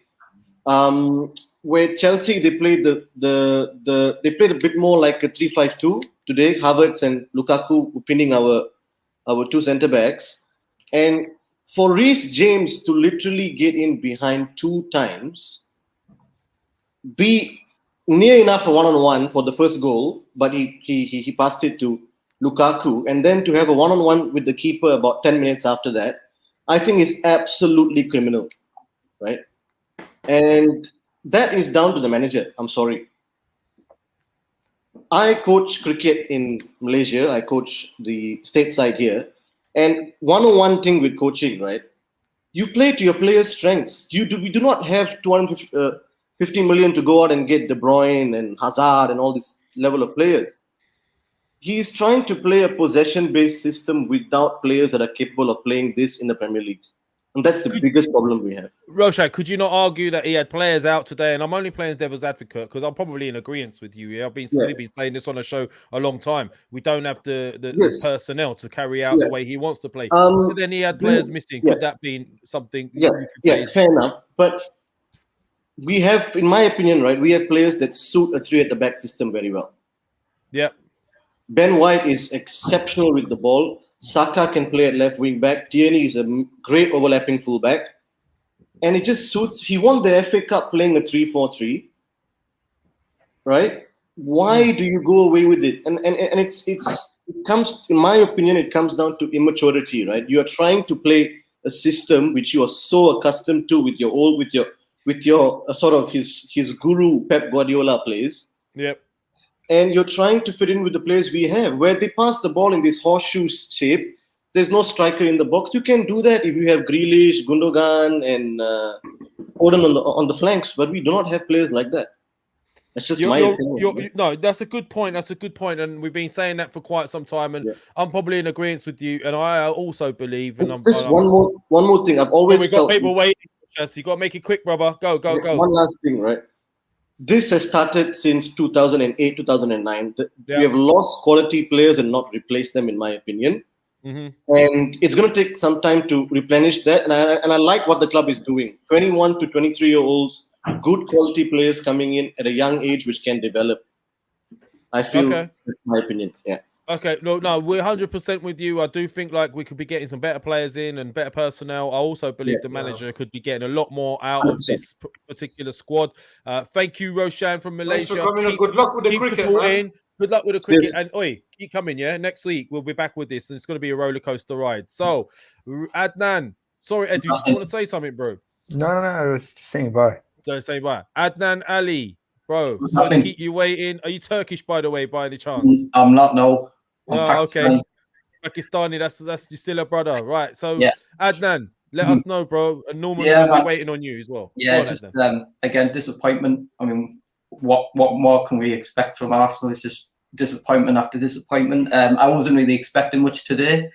Where Chelsea, they played they played a bit more like a 3-5-2 today. Havertz and Lukaku pinning our two centre backs, and for Reece James to literally get in behind 2 times, be near enough for 1-on-1 for the first goal, but he passed it to Lukaku, and then to have a one-on-one with the keeper about 10 minutes after that, I think is absolutely criminal, right? And that is down to the manager. I'm sorry. I coach cricket in Malaysia. I coach the state side here. And one-on-one thing with coaching, right? You play to your players' strengths. We do not have 250 million to go out and get De Bruyne and Hazard and all this level of players. He is trying to play a possession-based system without players that are capable of playing this in the Premier League. And that's the biggest problem we have. Roshan, could you not argue that he had players out today? And I'm only playing devil's advocate because I'm probably in agreement with you. Yeah? I've been saying this on the show a long time. We don't have the personnel to carry out the way he wants to play. But then he had players missing. Could that be something? Fair enough. But we have, in my opinion, right, we have players that suit a 3 at the back system very well. Yeah. Ben White is exceptional with the ball. Saka can play at left wing back. Tierney is a great overlapping fullback. And it just suits. He won the FA Cup playing a 3-4-3. Right? Why do you go away with it? And it comes, in my opinion, it comes down to immaturity, right? You are trying to play a system which you are so accustomed to with your sort of his guru Pep Guardiola plays. Yep. And you're trying to fit in with the players we have, where they pass the ball in this horseshoe shape. There's no striker in the box. You can do that if you have Grealish, Gundogan, and Odin on the flanks, but we do not have players like that. That's just my opinion. No, that's a good point. That's a good point, and we've been saying that for quite some time. And I'm probably in agreement with you. And I also believe. And one more thing. I've always we've got people waiting. So you got to make it quick, brother. Go. One last thing, right? This has started since 2008, 2009. We have lost quality players and not replaced them, in my opinion. Mm-hmm. And it's going to take some time to replenish that. And I like what the club is doing. 21 to 23-year-olds, good quality players coming in at a young age, which can develop. I feel, that's my opinion. Yeah. Okay, no, we're 100% with you. I do think like we could be getting some better players in and better personnel. I also believe the manager could be getting a lot more out of this particular squad. Thank you, Roshan from Malaysia. Thanks for coming. Good luck with the cricket, man. Good luck with the cricket. And keep coming, yeah? Next week, we'll be back with this, and it's going to be a roller coaster ride. So, Adnan, sorry, Ed, do you want to say something, bro? No, I was just saying bye. Don't say bye. Adnan Ali, bro, so to keep you waiting. Are you Turkish, by the way, by any chance? I'm not, no. Okay. Pakistani, that's you're still a brother, right? So Adnan, let us know, bro. And Norman will be waiting on you as well. Yeah, just again, disappointment. I mean, what more can we expect from Arsenal? It's just disappointment after disappointment. I wasn't really expecting much today.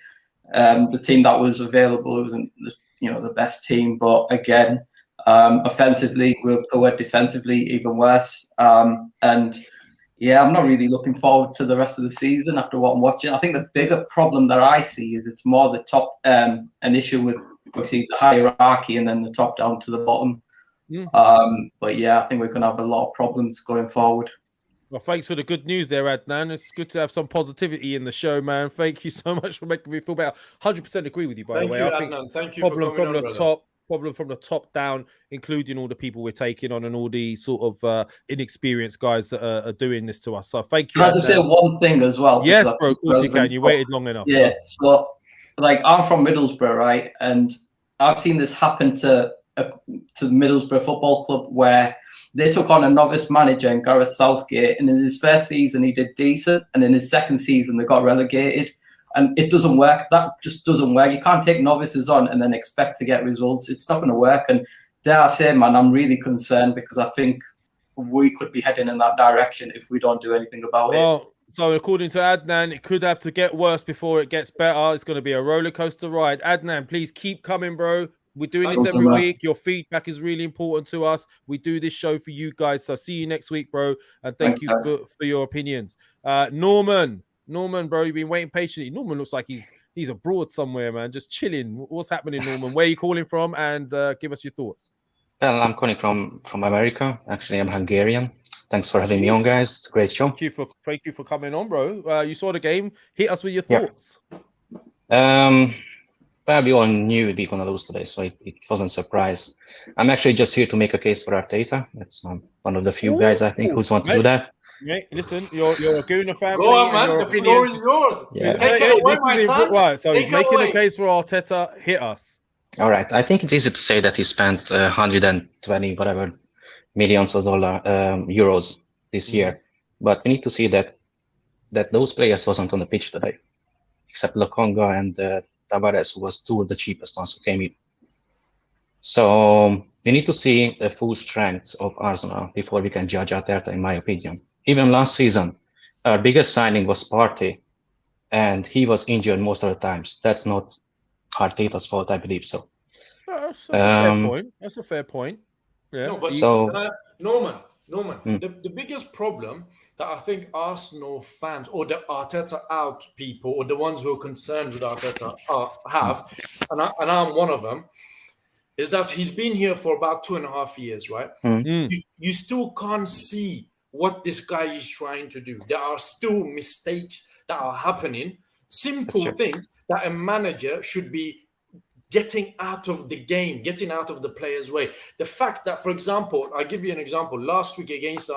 The team that was available wasn't the best team, but again, offensively we're poor, defensively even worse. And yeah, I'm not really looking forward to the rest of the season after what I'm watching. I think the bigger problem that I see is it's more the top, an issue with obviously the hierarchy and then the top down to the bottom. But yeah, I think we're going to have a lot of problems going forward. Well, thanks for the good news there, Adnan. It's good to have some positivity in the show, man. Thank you so much for making me feel better. 100% agree with you, by the way. Adnan. Thank you for coming on, problem from the top down, including all the people we're taking on and all the sort of inexperienced guys that are doing this to us. So thank you. Can I just say one thing as well? Yes, bro, of course you can. You waited long enough. Yeah, so like I'm from Middlesbrough, right? And I've seen this happen to Middlesbrough Football Club where they took on a novice manager in Gareth Southgate, and in his first season he did decent, and in his second season they got relegated. And it doesn't work. That just doesn't work. You can't take novices on and then expect to get results. It's not going to work. And dare I say, man, I'm really concerned because I think we could be heading in that direction if we don't do anything about it. So according to Adnan, it could have to get worse before it gets better. It's going to be a roller coaster ride. Adnan, please keep coming, bro. We're doing this every week. Your feedback is really important to us. We do this show for you guys. So see you next week, bro. And thank you for your opinions. Norman, bro, you've been waiting patiently. Norman looks like he's abroad somewhere, man, just chilling. What's happening, Norman? Where are you calling from? And give us your thoughts. Well, I'm calling from America. Actually, I'm Hungarian. Thanks for having me on, guys. It's a great show. Thank you for coming on, bro. You saw the game. Hit us with your thoughts. Well, we all knew we'd be going to lose today, so it wasn't a surprise. I'm actually just here to make a case for Arteta. That's one of the few guys I think who's want to do that. Mate, listen, you're a Gooner family. Go on, and man. your The floor is yours. Yeah. Take it away, my son. Right, so Take he's it making away. a case for Arteta. Hit us. All right. I think it's easy to say that he spent 120 whatever millions of euros this year, but we need to see that those players wasn't on the pitch today, except Lokonga and Tavares, who was two of the cheapest ones who came in. So we need to see the full strength of Arsenal before we can judge Arteta, in my opinion. Even last season, our biggest signing was Partey, and he was injured most of the times. That's not Arteta's fault, I believe so. That's a fair point. That's a fair point. Yeah. No, but Norman, the biggest problem that I think Arsenal fans or the Arteta out people or the ones who are concerned with Arteta have, and I'm one of them, is that he's been here for about 2.5 years, right? You still can't see what this guy is trying to do. There are still mistakes that are happening, simple things that a manager should be getting out of the game, getting out of the player's way. The fact that, for example, I'll give you an example. Last week against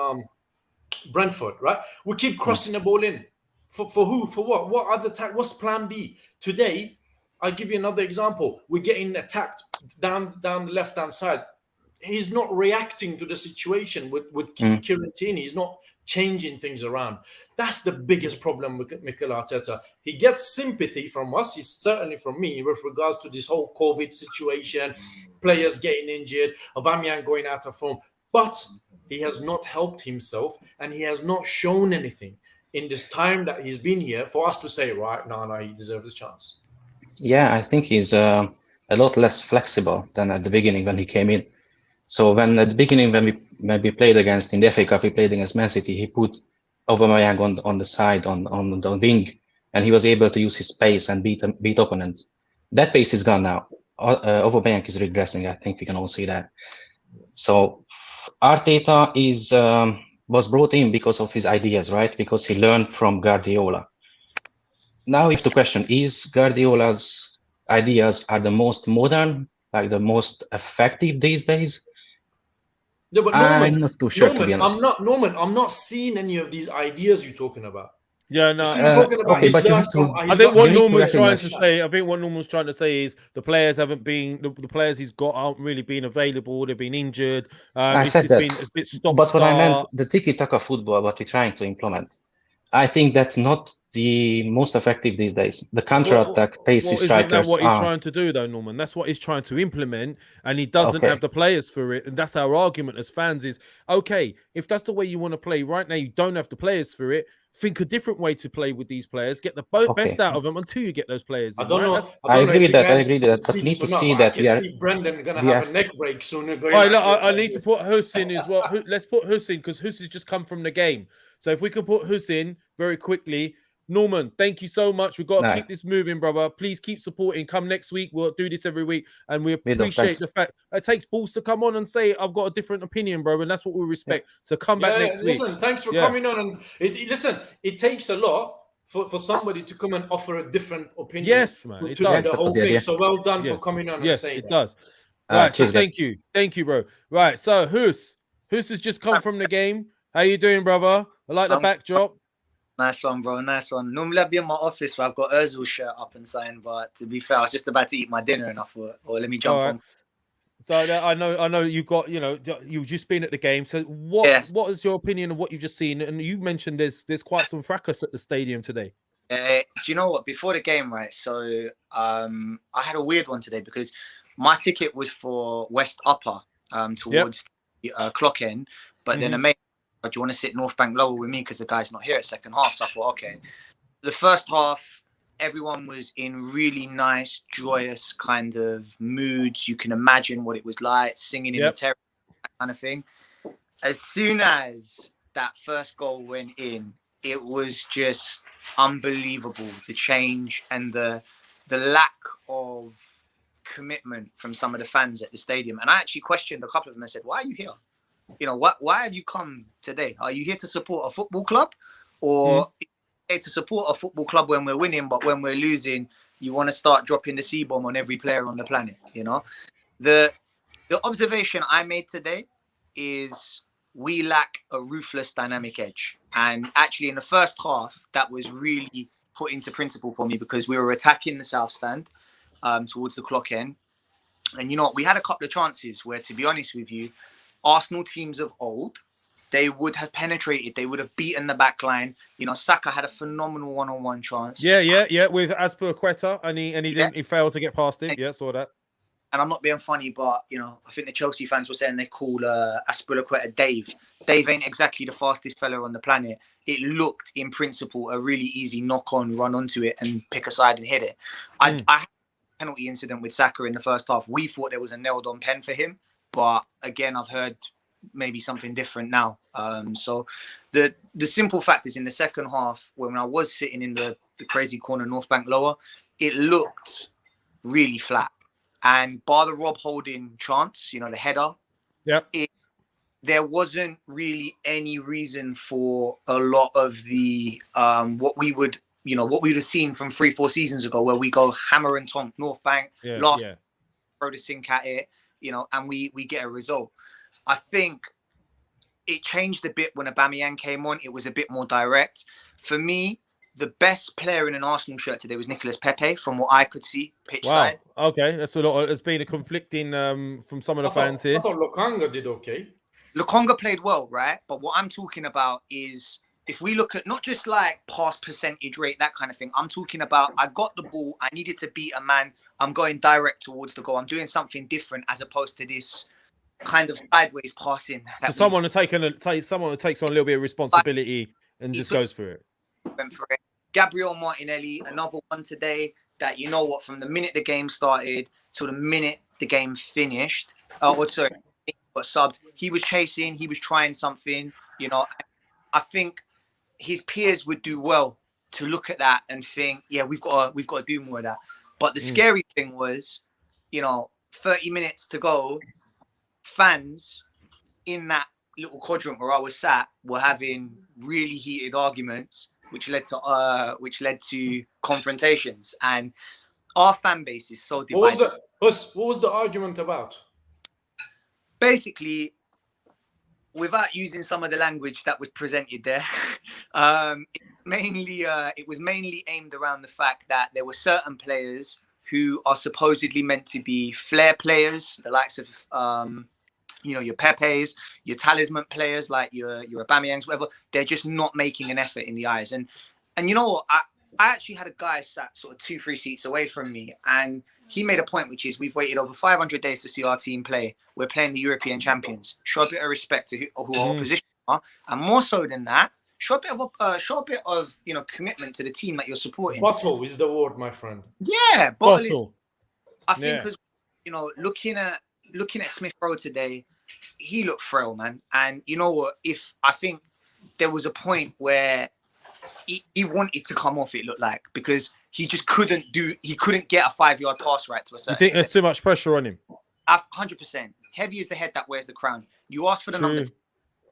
Brentford, right? We keep crossing the ball in. For who? For what? What other attack? What's plan B? Today, I'll give you another example. We're getting attacked down the left-hand side. He's not reacting to the situation with Kieran Tierney. He's not changing things around. That's the biggest problem with Mikel Arteta. He gets sympathy from us. He's certainly from me with regards to this whole COVID situation, players getting injured, Aubameyang going out of form. But he has not helped himself, and he has not shown anything in this time that he's been here for us to say, right, no, he deserves a chance. Yeah, I think he's a lot less flexible than at the beginning when he came in. So when at the beginning, when we played against in the FA Cup, we played against Man City, he put Aubameyang on the side, on the wing, and he was able to use his pace and beat opponents. That pace is gone now. Aubameyang is regressing. I think we can all see that. So Arteta was brought in because of his ideas, right? Because he learned from Guardiola. Now, if the question is, Guardiola's ideas are the most modern, like the most effective these days? Yeah, but I'm not too sure, to be honest. I'm not seeing any of these ideas you're talking about. Yeah, no. Okay, but you have to. I think what Norman's trying to say. I think what Norman's trying to say is the players haven't been the players he's got aren't really been available. They've been injured. I said that. It's been stop. But what I meant, the tiki-taka football, what we're trying to implement, I think that's not the most effective these days. The counter-attack, pacey strikers. Isn't that what he's trying to do, though, Norman? That's what he's trying to implement, and he doesn't have the players for it. And that's our argument as fans: is okay, if that's the way you want to play right now, you don't have the players for it. Think a different way to play with these players. Get the best out of them until you get those players. I don't know. I agree with that. But we need to see that we are. See Brendan gonna have a neck break soon. I need to put Huss in as well. Let's put Huss in because Huss has just come from the game. So if we can put Huss in very quickly. Norman, thank you so much. We've got to keep this moving, brother. Please keep supporting. Come next week. We'll do this every week. And we appreciate the fact it takes balls to come on and say, I've got a different opinion, bro. And that's what we respect. So come back next week. Listen, thanks for coming on. And it takes a lot for somebody to come and offer a different opinion. Yes, man. It does. The whole thing. So well done for coming on and saying it does. Right. So thank you. Thank you, bro. Right. So Huss has just come from the game. How you doing, brother? I like the backdrop. Nice one, bro. Nice one. Normally I'd be in my office where I've got Ozil's shirt up and something, but to be fair, I was just about to eat my dinner and I thought, let me jump on. So I know you got, you've just been at the game. So what is your opinion of what you've just seen? And you mentioned there's quite some fracas at the stadium today. Do you know what? Before the game, right? So I had a weird one today because my ticket was for West Upper towards the clock end, but then a mate, do you want to sit North Bank lower with me because the guy's not here at second half? So I thought, okay. The first half, everyone was in really nice, joyous kind of moods. You can imagine what it was like, singing in the terrace, that kind of thing. As soon as that first goal went in, it was just unbelievable, the change and the lack of commitment from some of the fans at the stadium. And I actually questioned a couple of them. I said, why are you here? Why have you come today? Are you here to support a football club, or here to support a football club when we're winning, but when we're losing, you want to start dropping the C-bomb on every player on the planet? The observation I made today is we lack a ruthless dynamic edge. And actually, in the first half, that was really put into principle for me because we were attacking the south stand towards the clock end. And you know what? We had a couple of chances where, to be honest with you, Arsenal teams of old, they would have penetrated. They would have beaten the back line. You know, Saka had a phenomenal one-on-one chance. Yeah. With Azpilicueta, and he failed to get past him. Yeah, saw that. And I'm not being funny, but you know, I think the Chelsea fans were saying they call Azpilicueta Dave. Dave ain't exactly the fastest fella on the planet. It looked, in principle, a really easy knock-on, run onto it, and pick a side and hit it. I had a penalty incident with Saka in the first half. We thought there was a nailed-on pen for him, but again, I've heard maybe something different now. So the simple fact is, in the second half, when I was sitting in the crazy corner, North Bank lower, it looked really flat. And bar the Rob Holding chance, you know, the header, there wasn't really any reason for a lot of the what we would have seen from 3-4 seasons ago, where we go hammer and tonk North Bank, throw the sink at it, you know, and we get a result. I think it changed a bit when Aubameyang came on. It was a bit more direct. For me, the best player in an Arsenal shirt today was Nicolas Pepe, from what I could see pitch side. Okay, that's a lot. There's been a conflicting from some of the fans here. I thought Lukaku did okay. Lukaku played well, right? But what I'm talking about is, if we look at not just like pass percentage rate, that kind of thing, I'm talking about, I got the ball, I needed to beat a man, I'm going direct towards the goal, I'm doing something different as opposed to this kind of sideways passing. So someone who takes on a little bit of responsibility and just goes for it. Went for it. Gabriel Martinelli, another one today that, you know what, from the minute the game started till the minute the game finished, got subbed, he was chasing, he was trying something, you know. I think his peers would do well to look at that and think, yeah, we've got to do more of that. But the scary thing was, you know, 30 minutes to go, fans in that little quadrant where I was sat were having really heated arguments, which led to confrontations. And our fan base is so divided. What was the argument about? Basically, without using some of the language that was presented there, it was mainly aimed around the fact that there were certain players who are supposedly meant to be flair players, the likes of your Pepes, your talisman players like your Aubameyangs, whatever. They're just not making an effort in the eyes. And you know what? I actually had a guy sat sort of 2-3 seats away from me, and he made a point, which is, we've waited over 500 days to see our team play. We're playing the European champions. Show a bit of respect to who our opposition are, and more so than that, show a bit of commitment to the team that you're supporting. Bottle is the word, my friend. Yeah, bottle is. I think because looking at Smith Rowe today, he looked frail, man. And you know what? I think there was a point where he wanted to come off, it looked like, because he just couldn't get a 5-yard pass right to a certain You think there's too much pressure on him? 100%. Heavy is the head that wears the crown. You asked for the number 10,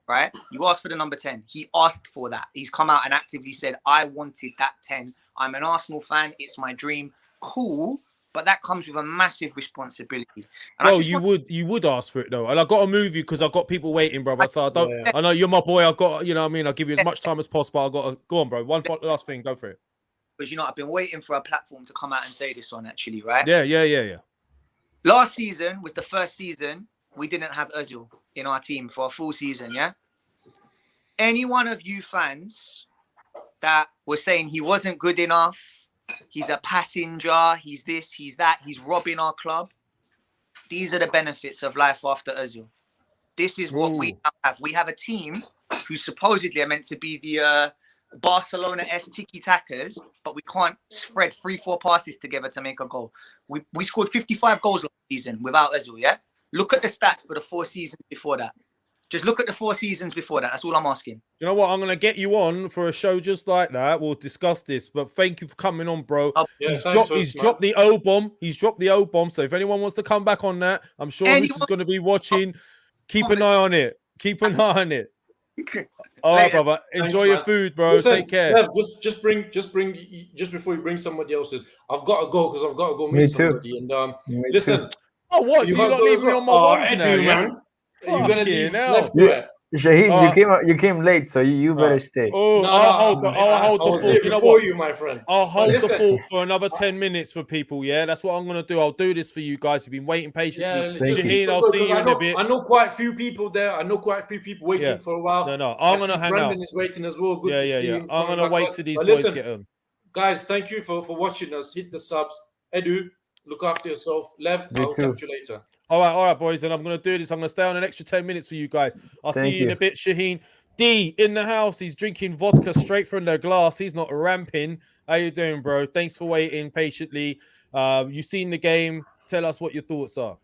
right? You asked for the number 10. He asked for that. He's come out and actively said, I wanted that 10. I'm an Arsenal fan. It's my dream. Cool. But that comes with a massive responsibility. And you would ask for it though. And I got to move you because I've got people waiting, brother. So I know you're my boy. I've got, I'll give you as much time as possible. I've got to go on, bro. One last thing, go for it. Because I've been waiting for a platform to come out and say this on, actually, right? Yeah. Last season was the first season we didn't have Özil in our team for a full season, yeah? Any one of you fans that were saying he wasn't good enough, he's a passenger, he's this, he's that, he's robbing our club. These are the benefits of life after Özil. This is what we have. We have a team who supposedly are meant to be the Barcelona-esque tiki-takas, but we can't spread 3-4 passes together to make a goal. We scored 55 goals last season without Özil, yeah? Look at the stats for the 4 seasons before that. Just look at the 4 seasons before that. That's all I'm asking. You know what? I'm going to get you on for a show just like that. We'll discuss this. But thank you for coming on, bro. He's dropped the O-bomb. He's dropped the O-bomb. So if anyone wants to come back on that, I'm sure this is going to be watching. Keep an eye on it. All right, brother. Enjoy your food, bro. Listen, take care. Yeah, just before you bring somebody else's. I've got to go because I've got to go meet somebody. And listen. Oh, what? You not leave me on my watch now, man? You're gonna leave left to it. Shaheen, you came late, so you better stay. Oh, I'll hold the fort. You know what? You, my friend. I'll hold the fort for another 10 minutes for people. Yeah, that's what I'm gonna do. I'll do this for you guys. You've been waiting patiently. Shaheen, I'll see you in a bit. I know quite a few people there. I know quite a few people waiting for a while. No, I'm gonna hang Brandon out. is waiting as well. Good to see him. I'm gonna wait till these boys get on. Guys, thank you for watching us. Hit the subs. Edu, look after yourself. Lev, I'll catch you later. All right, boys, and I'm going to do this. I'm going to stay on an extra 10 minutes for you guys. I'll see you in a bit, Shaheen. D in the house. He's drinking vodka straight from the glass. He's not ramping. How you doing, bro? Thanks for waiting patiently. You've seen the game. Tell us what your thoughts are.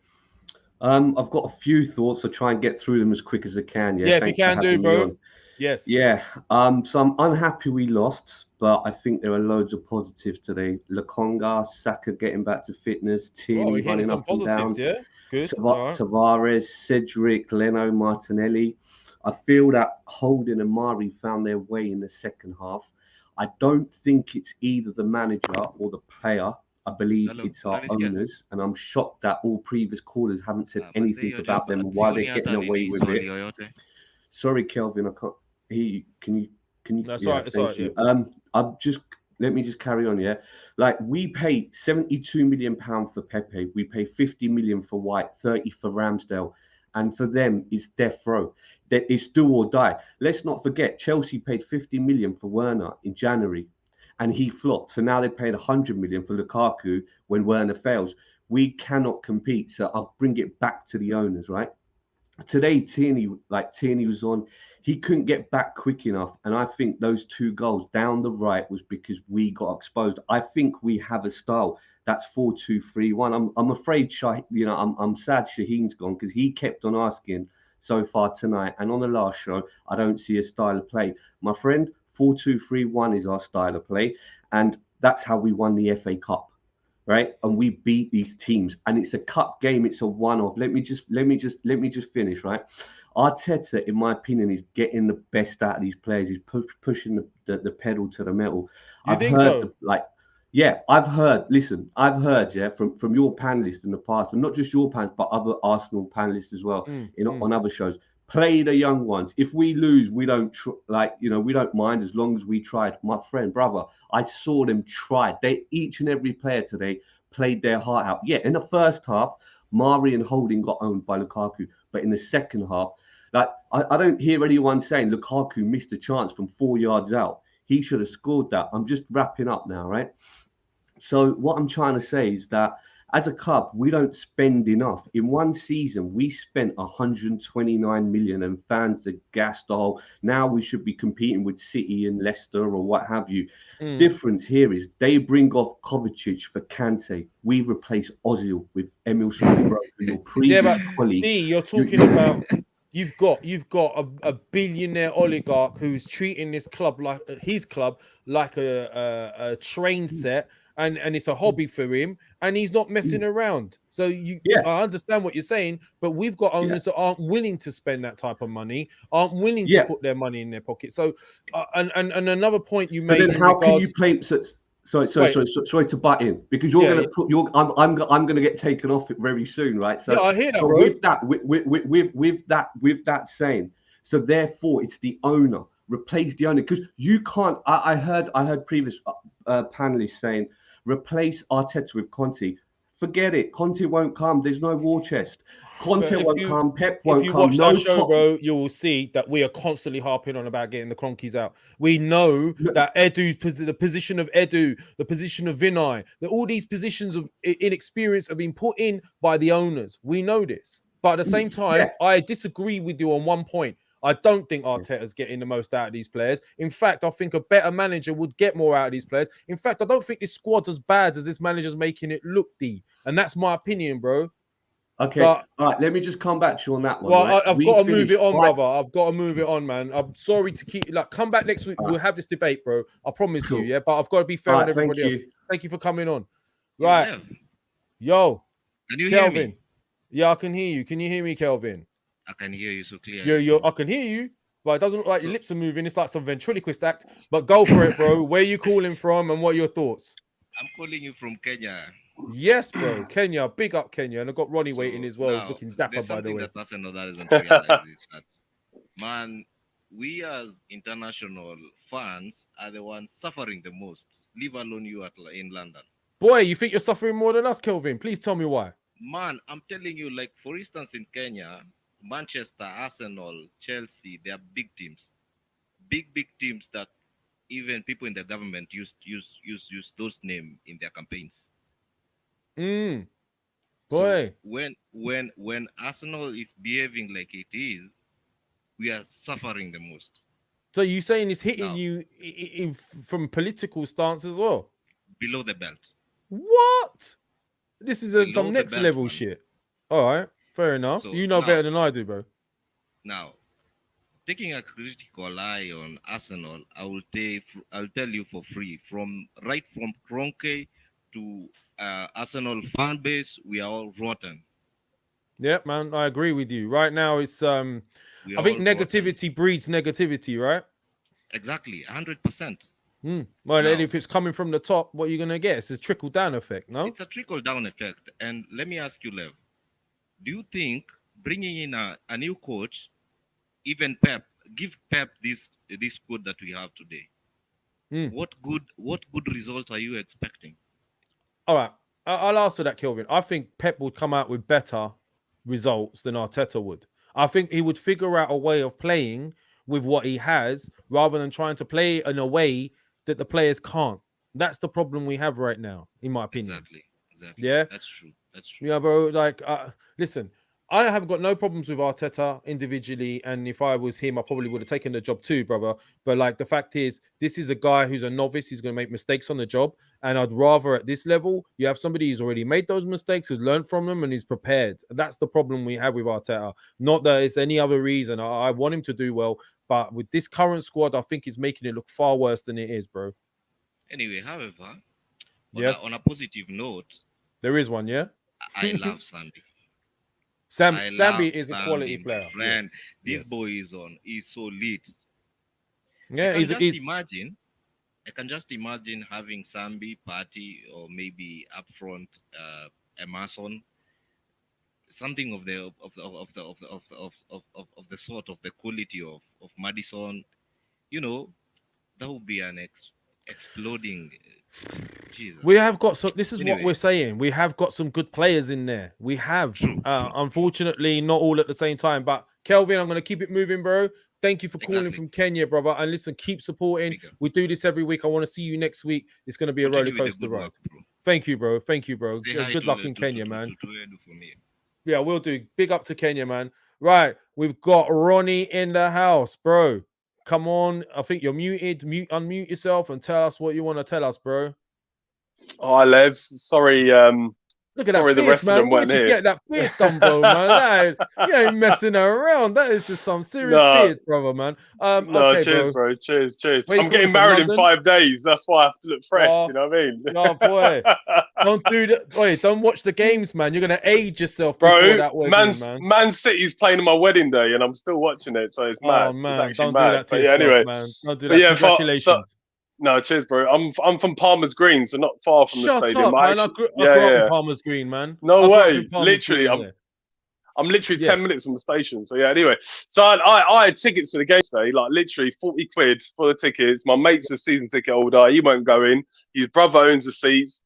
I've got a few thoughts. I'll try and get through them as quick as I can. Yeah, if you can do, bro. Yes. Yeah. So I'm unhappy we lost, but I think there are loads of positives today. Lokonga, Saka getting back to fitness, Tierney running up and down. Yeah. Good. Tavares, Cedric, Leno, Martinelli. I feel that Holding and Mari found their way in the second half. I don't think it's either the manager or the player. I believe it's our owners, and I'm shocked that all previous callers haven't said anything about them and why they're getting away with it. Sorry, Kelvin, I can't hear you. Can you? That's right. That's right. Yeah. Let me just carry on. Yeah, like we pay 72 million pound for Pepe, we pay 50 million for White, 30 for Ramsdale, and for them it's death row. That it's do or die. Let's not forget Chelsea paid 50 million for Werner in January, and he flopped. So now they paid 100 million for Lukaku when Werner fails. We cannot compete. So I'll bring it back to the owners, right? Today, Tierney was on. He couldn't get back quick enough, and I think those 2 goals down the right was because we got exposed. I think we have a style that's 4-2-3-1. I'm afraid, I'm sad Shaheen's gone because he kept on asking so far tonight, and on the last show, I don't see a style of play. My friend, 4-2-3-1 is our style of play, and that's how we won the FA Cup. Right, and we beat these teams, and it's a cup game. It's a one-off. Let me just finish. Right, Arteta, in my opinion, is getting the best out of these players. He's pushing the pedal to the metal. I've heard from your panelists in the past, and not just your panelists, but other Arsenal panelists as well, on other shows. Play the young ones. If we lose, we don't we don't mind as long as we tried. My friend, brother, I saw them try. Each and every player today played their heart out. Yeah, in the first half, Mari and Holding got owned by Lukaku, but in the second half, I don't hear anyone saying Lukaku missed a chance from 4 yards out. He should have scored that. I'm just wrapping up now, right? So what I'm trying to say is that as a club, we don't spend enough. In one season, we spent 129 million, and fans are gassed. Oh, now we should be competing with City and Leicester or what have you. Difference here is they bring off Kovacic for Kante. We replace Ozil with Emil Smith-Rowe, your previous colleague. You're talking about you've got a billionaire oligarch who's treating this club like his club like a train set. And it's a hobby for him, and he's not messing around. So I understand what you're saying, but we've got owners that aren't willing to spend that type of money, aren't willing to put their money in their pocket. So, and another point you made. Then how can you play? Sorry to butt in, because you're going to put your. I'm going to get taken off it very soon, right? So I hear that, bro. With that saying, so therefore it's the owner. Replace the owner, because you can't. I heard previous panelists saying, replace Arteta with Conte. Forget it. Conte won't come. There's no war chest. Conte won't come. Pep won't come. If you watch our show, bro, you will see that we are constantly harping on about getting the Cronkies out. We know that the position of Edu, the position of Vinay, that all these positions of inexperience have been put in by the owners. We know this. But at the same time, I disagree with you on one point. I don't think Arteta's getting the most out of these players. In fact, I think a better manager would get more out of these players. In fact, I don't think this squad's as bad as this manager's making it look, D. And that's my opinion, bro. Okay, all right, let me just come back to you on that one. Well, right? I've got to move it on, brother. I've got to move it on, man. I'm sorry to keep... come back next week. We'll have this debate, bro. I promise you, yeah? But I've got to be fair on everybody else. Thank you for coming on. Right. Yo. Can you Kelvin. hear me? Yeah, I can hear you. Can you hear me, Kelvin? I can hear you so clearly. I can hear you, but it doesn't look like your lips are moving. It's like some ventriloquist act. But go for it, bro. Where are you calling from, and what are your thoughts? I'm calling you from Kenya. Yes, bro. Kenya. Big up Kenya. And I've got Ronnie waiting as well. He's looking dapper, by the way. That person that doesn't realize is that Man, we as international fans are the ones suffering the most. Leave alone you in London. Boy, you think you're suffering more than us, Kelvin? Please tell me why. Man, I'm telling you, like, for instance, in Kenya, Manchester, Arsenal, Chelsea, they are big teams. Big teams that even people in the government use those names in their campaigns. Boy. So when Arsenal is behaving like it is, we are suffering the most. So you saying it's hitting you from political stance as well? Below the belt. What? This is some the next belt, level man. shit. All right, fair enough. So you know now- better than I do, bro. Now, taking a critical eye on Arsenal, I'll tell you for free, from kroenke to Arsenal fan base, we are all rotten. Yeah, man, I agree with you. Right now, it's I We are think all negativity breeds negativity, right? Exactly, 100%. Well, then if it's coming from the top, what are you gonna get? It's a trickle down effect, no? It's a trickle down effect. And let me ask you, Lev, do you think bringing in a new coach, even Pep, give Pep this code that we have today? What good result are you expecting? All right, I'll answer that, Kelvin. I think Pep would come out with better results than Arteta would. I think he would figure out a way of playing with what he has rather than trying to play in a way that the players can't. That's the problem we have right now, in my opinion. Exactly. Yeah, That's true. That's true. yeah, bro. Like, listen, I have got no problems with Arteta individually, and if I was him, I probably would have taken the job too, brother. But like, the fact is, this is a guy who's a novice. He's going to make mistakes on the job, and I'd rather at this level you have somebody who's already made those mistakes, who's learned from them, and is prepared. That's the problem we have with Arteta. Not that it's any other reason. I want him to do well, but with this current squad, I think he's making it look far worse than it is, bro. Anyway, however, Yes. on a positive note, There is one, yeah. I love Sambi. Sambi is a quality my player. friend. Yes. This boy is so lit. Yeah, I can just imagine having Sambi, Partey, or maybe up front Emerson, something of the sort of the quality of Madison. You know, that would be an exploding. Jesus. We have got some. This is Anyway. what we're saying. We have got some good players in there. We have, unfortunately, not all at the same time. But Kelvin, I'm going to keep it moving, bro. Thank you for calling from Kenya, brother. And listen, keep supporting. We do this every week. I want to see you next week. It's going to be a roller coaster ride. Thank you, bro. Thank you, bro. Say hi Good to luck the- in to- Kenya, to- man. to Edu for me. Yeah, we'll do. Big up to Kenya, man. Right, we've got Ronnie in the house, bro. Come on. I think you're muted. Unmute yourself and tell us what you want to tell us, bro. Hi, Lev. Sorry, Look at sorry that the beard, rest man. of them Where'd weren't you here. get that beard done, bro, man? You ain't messing around. That is just some serious Nah. beard, brother, man. No, Okay, cheers, bro. bro. Cheers. Where you I'm getting calling from, married in London? 5 days. That's why I have to look fresh. Oh, you know what I mean? Oh, boy. Don't do that. Boy, don't watch the games, man. You're going to age yourself before Bro, that wedding, man. Man City's playing on my wedding day, and I'm still watching it, so it's mad. Oh, man. It's actually Don't mad. do that to But yeah, yourself, anyway. man. Don't do But that. yeah, Congratulations. no, cheers, bro. I'm from Palmer's Green, so not far from Shut the stadium. up, man. I grew up in Palmer's Green, man. I No grew up way. in Palmer's Literally, Green, I'm literally Yeah. 10 minutes from the station. So yeah, anyway. So I had tickets to the game today, like literally 40 quid for the tickets. My mate's a season ticket holder. He won't go in. His brother owns the seats.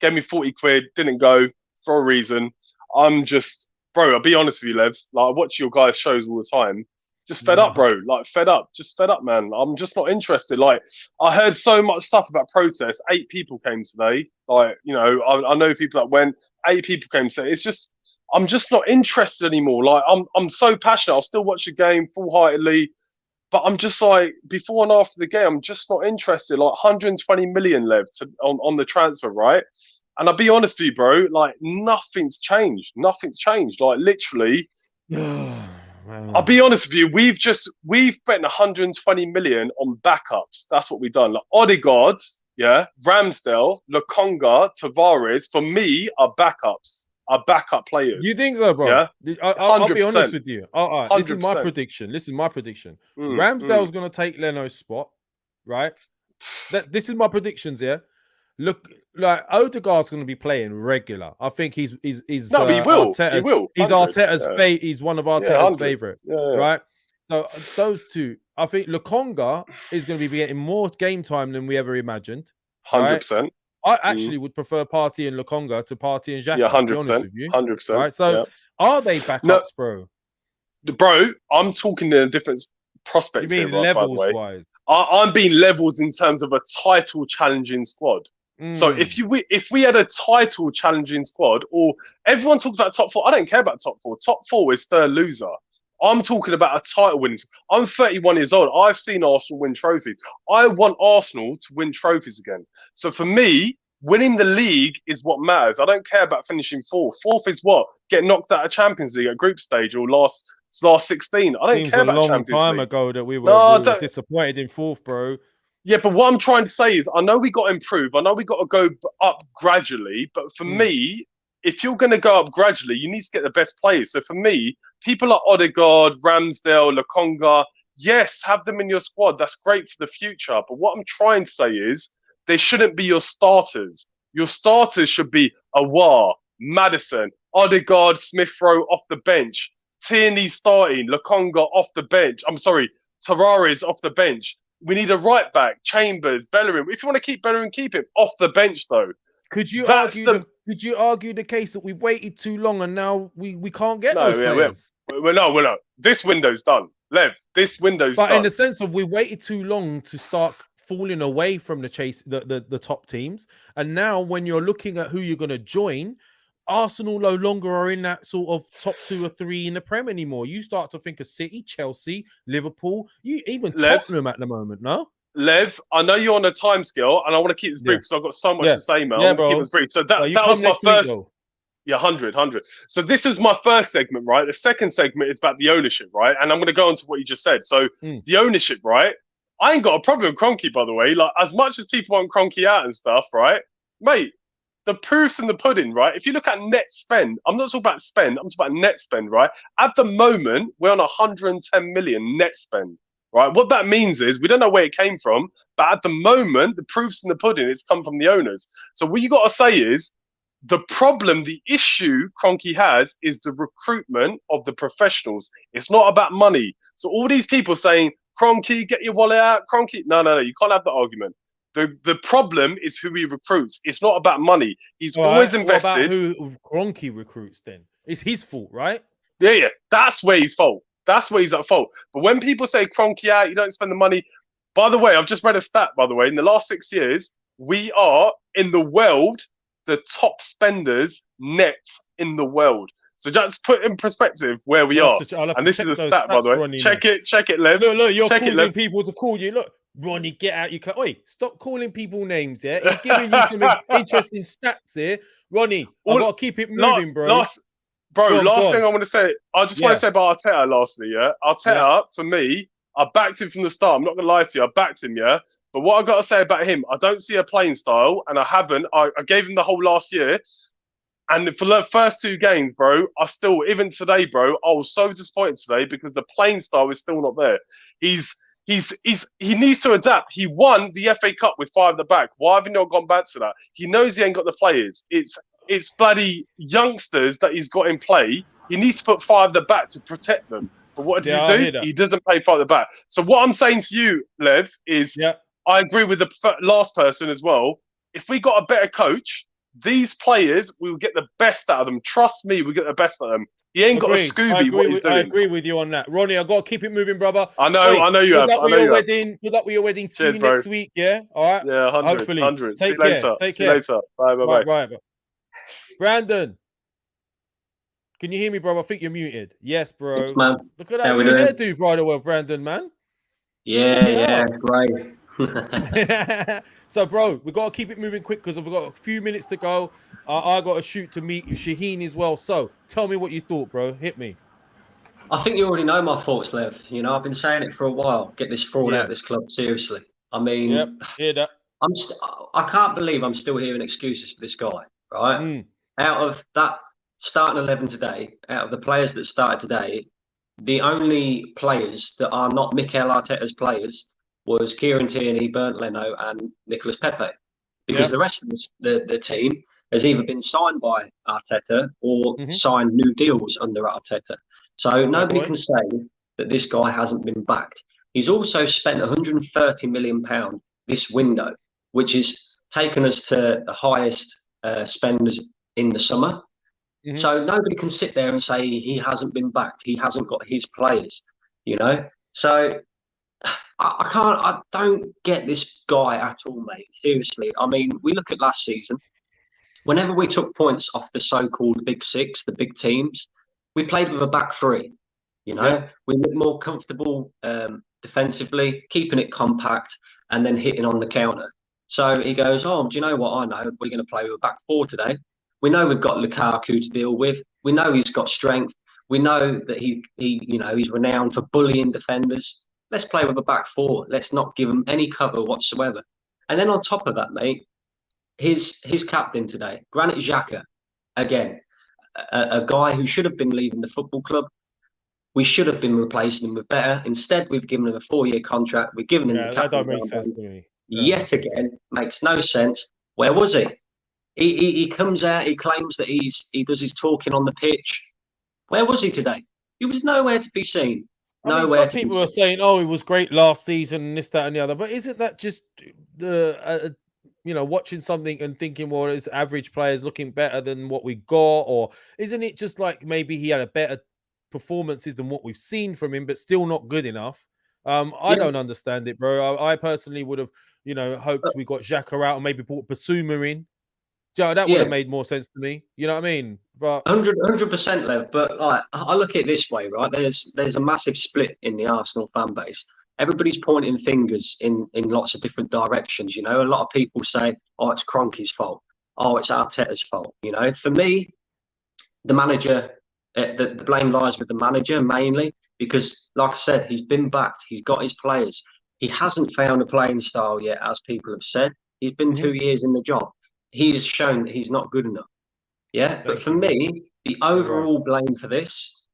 Gave me 40 quid. Didn't go for a reason. I'm just, bro, I'll be honest with you, Lev. Like, I watch your guys' shows all the time. Just fed up, bro. Like, fed up. Just fed up, man. I'm just not interested. Like, I heard so much stuff about protests. 8 people came today. Like, you know, I know people that went. 8 people came today. It's just, I'm just not interested anymore. Like, I'm so passionate. I'll still watch the game full-heartedly. But I'm just like, before and after the game, I'm just not interested. Like, 120 million left on the transfer, right? And I'll be honest with you, bro. Like, nothing's changed. Nothing's changed. Like, literally. I'll be honest with you. We've spent 120 million on backups. That's what we've done. Like Odegaard, yeah, Ramsdale, Lokonga, Tavares. For me, are backups. Are backup players. You think so, bro? Yeah, I'll be honest 100%. with you. All right, this is my 100%. prediction. Ramsdale's going to take Leno's spot, right? This is my predictions here. Look, like Odegaard's going to be playing regular. I think he's No, but he will. Arteta's, He will. He's 100. Arteta's Yeah. he's one of Yeah, Arteta's 100. favorite, Yeah. right? So those two, I think Lukonga is going to be getting more game time than we ever imagined. 100%. I actually would prefer Partey and Lukonga to Partey and Xhaka. Yeah, 100%. To be honest with you. 100%. Right. So are they backups, bro? Bro, I'm talking in a different prospect You mean here, right, by the levels way. wise? I'm being levels in terms of a title challenging squad. So if we had a title challenging squad, or everyone talks about top four, I don't care about top four. Top four is third loser. I'm talking about a title winning. I'm 31 years old. I've seen Arsenal win trophies. I want Arsenal to win trophies again. So for me, winning the league is what matters. I don't care about finishing fourth. Fourth is what? Get knocked out of Champions League at group stage or last 16. I don't Seems care a about long Champions time League. ago that we were disappointed in fourth, bro. Yeah, but what I'm trying to say is, I know we got to improve. I know we got to go up gradually. But for me, if you're going to go up gradually, you need to get the best players. So for me, people like Odegaard, Ramsdale, Lukonga, yes, have them in your squad. That's great for the future. But what I'm trying to say is, they shouldn't be your starters. Your starters should be Aouar, Maddison, Odegaard, Smith-Rowe off the bench, Tierney starting, Lukonga off the bench. I'm sorry, Tavares off the bench. We need a right back, Chambers, Bellerin. If you want to keep Bellerin, keep him off the bench, though. Could you argue the case that we've waited too long and now we can't get those players? We're not. This window's done, Lev. This window's done. But in the sense of we waited too long to start falling away from the chase, the top teams, and now when you're looking at who you're going to join, Arsenal no longer are in that sort of top 2 or 3 in the Prem anymore. You start to think of City, Chelsea, Liverpool, even Tottenham at the moment, no? Lev, I know you're on a time scale, and I want to keep this brief because I've got so much to say, man. I want to keep this brief. So that was my first. Yeah, 100. So this was my first segment, right? The second segment is about the ownership, right? And I'm going to go on to what you just said. So the ownership, right? I ain't got a problem with Kroenke, by the way. Like, as much as people want Kroenke out and stuff, right? Mate, the proof's in the pudding, right? If you look at net spend, I'm not talking about spend, I'm talking about net spend, right? At the moment, we're on 110 million net spend, right? What that means is, we don't know where it came from, but at the moment, the proof's in the pudding, it's come from the owners. So what you got to say is, the problem, the issue Kroenke has is the recruitment of the professionals. It's not about money. So all these people saying, Kroenke, get your wallet out, Kroenke. No, you can't have that argument. The problem is who he recruits. It's not about money. He's always invested. What about who Kroenke recruits then? It's his fault, right? Yeah. That's where he's fault. That's where he's at fault. But when people say Kroenke out, you don't spend the money. By the way, I've just read a stat, by the way. In the last 6 years, we are, in the world, the top spenders net in the world. So just put in perspective where we are. And this is a stat, by the way. Ronnie, check it, Lev. Look, you're check causing people to call you. Look, Ronnie, get out. Oi, stop calling people names, yeah? He's giving you some interesting stats here. Ronnie, I've got to keep it moving, bro. Last thing I want to say, I just want to say about Arteta lastly, yeah? Arteta, for me, I backed him from the start. I'm not going to lie to you. I backed him, yeah? But what I got to say about him, I don't see a playing style, and I haven't. I gave him the whole last year. And for the first 2 games, bro, even today, bro, I was so disappointed today because the playing style is still not there. He needs to adapt. He won the FA Cup with 5 at the back. Why have you not gone back to that? He knows he ain't got the players. It's bloody youngsters that he's got in play. He needs to put 5 at the back to protect them. But what does he do? He doesn't play 5 at the back. So what I'm saying to you, Lev, is I agree with the last person as well. If we got a better coach, these players, we will get the best out of them. Trust me, we get the best out of them. He ain't got a Scooby. What he's doing. I agree with you on that, Ronnie. I got to keep it moving, brother. I know you have. Good luck with your wedding. See you next week. Yeah, all right. Yeah, 100. Take care. Take care. See you later. Bye. Right. Brandon, can you hear me, bro? I think you're muted. Yes, bro. Yes, man. Look at that new hairdo, by the way, Brandon, man. Yeah, great. So, bro, we got to keep it moving quick because we've got a few minutes to go. I got to shoot to meet Shaheen as well. So, tell me what you thought, bro. Hit me. I think you already know my thoughts, Lev. You know, I've been saying it for a while. Get this fraud out of this club, seriously. I mean, hear that. I can't believe I'm still hearing excuses for this guy, right? Out of that starting 11 today, out of the players that started today, the only players that are not Mikel Arteta's players was Kieran Tierney, Bernd Leno, and Nicolas Pepe. Because the rest of the team has either been signed by Arteta or signed new deals under Arteta. So nobody can say that this guy hasn't been backed. He's also spent £130 million this window, which has taken us to the highest spenders in the summer. Mm-hmm. So nobody can sit there and say he hasn't been backed. He hasn't got his players, you know. So I don't get this guy at all, mate. Seriously. I mean, we look at last season. Whenever we took points off the so-called big six, the big teams, we played with a back three. You know, Yeah. we looked more comfortable defensively, keeping it compact, and then hitting on the counter. So he goes, "Oh, do you know what? I know we're going to play with a back four today. We know we've got Lukaku to deal with. We know he's got strength. We know that he's renowned for bullying defenders. Let's play with a back four. Let's not give him any cover whatsoever." And then on top of that, mate, his captain today, Granit Xhaka, again, a guy who should have been leaving the football club. We should have been replacing him with better. Instead, we've given him a 4-year contract. We've given him the that don't captain. make sense to me. Yet again, makes no sense. Where was he? He comes out, he claims that he does his talking on the pitch. Where was he today? He was nowhere to be seen. Some people are saying, "Oh, he was great last season, and this, that, and the other." But isn't that just the watching something and thinking, "Well, his average players looking better than what we got," or isn't it just like maybe he had a better performances than what we've seen from him, but still not good enough? I don't understand it, bro. I personally would have, hoped we got Xhaka out and maybe brought Basuma in. That would have made more sense to me. You know what I mean? But 100%, Lev. But like, I look at it this way, right? There's a massive split in the Arsenal fan base. Everybody's pointing fingers in lots of different directions. You know, a lot of people say, "Oh, it's Kroenke's fault. Oh, it's Arteta's fault." You know, for me, the manager, the blame lies with the manager mainly because, like I said, he's been backed. He's got his players. He hasn't found a playing style yet, as people have said. He's been 2 years in the job. He has shown that he's not good enough. Yeah, but for me, the overall blame for this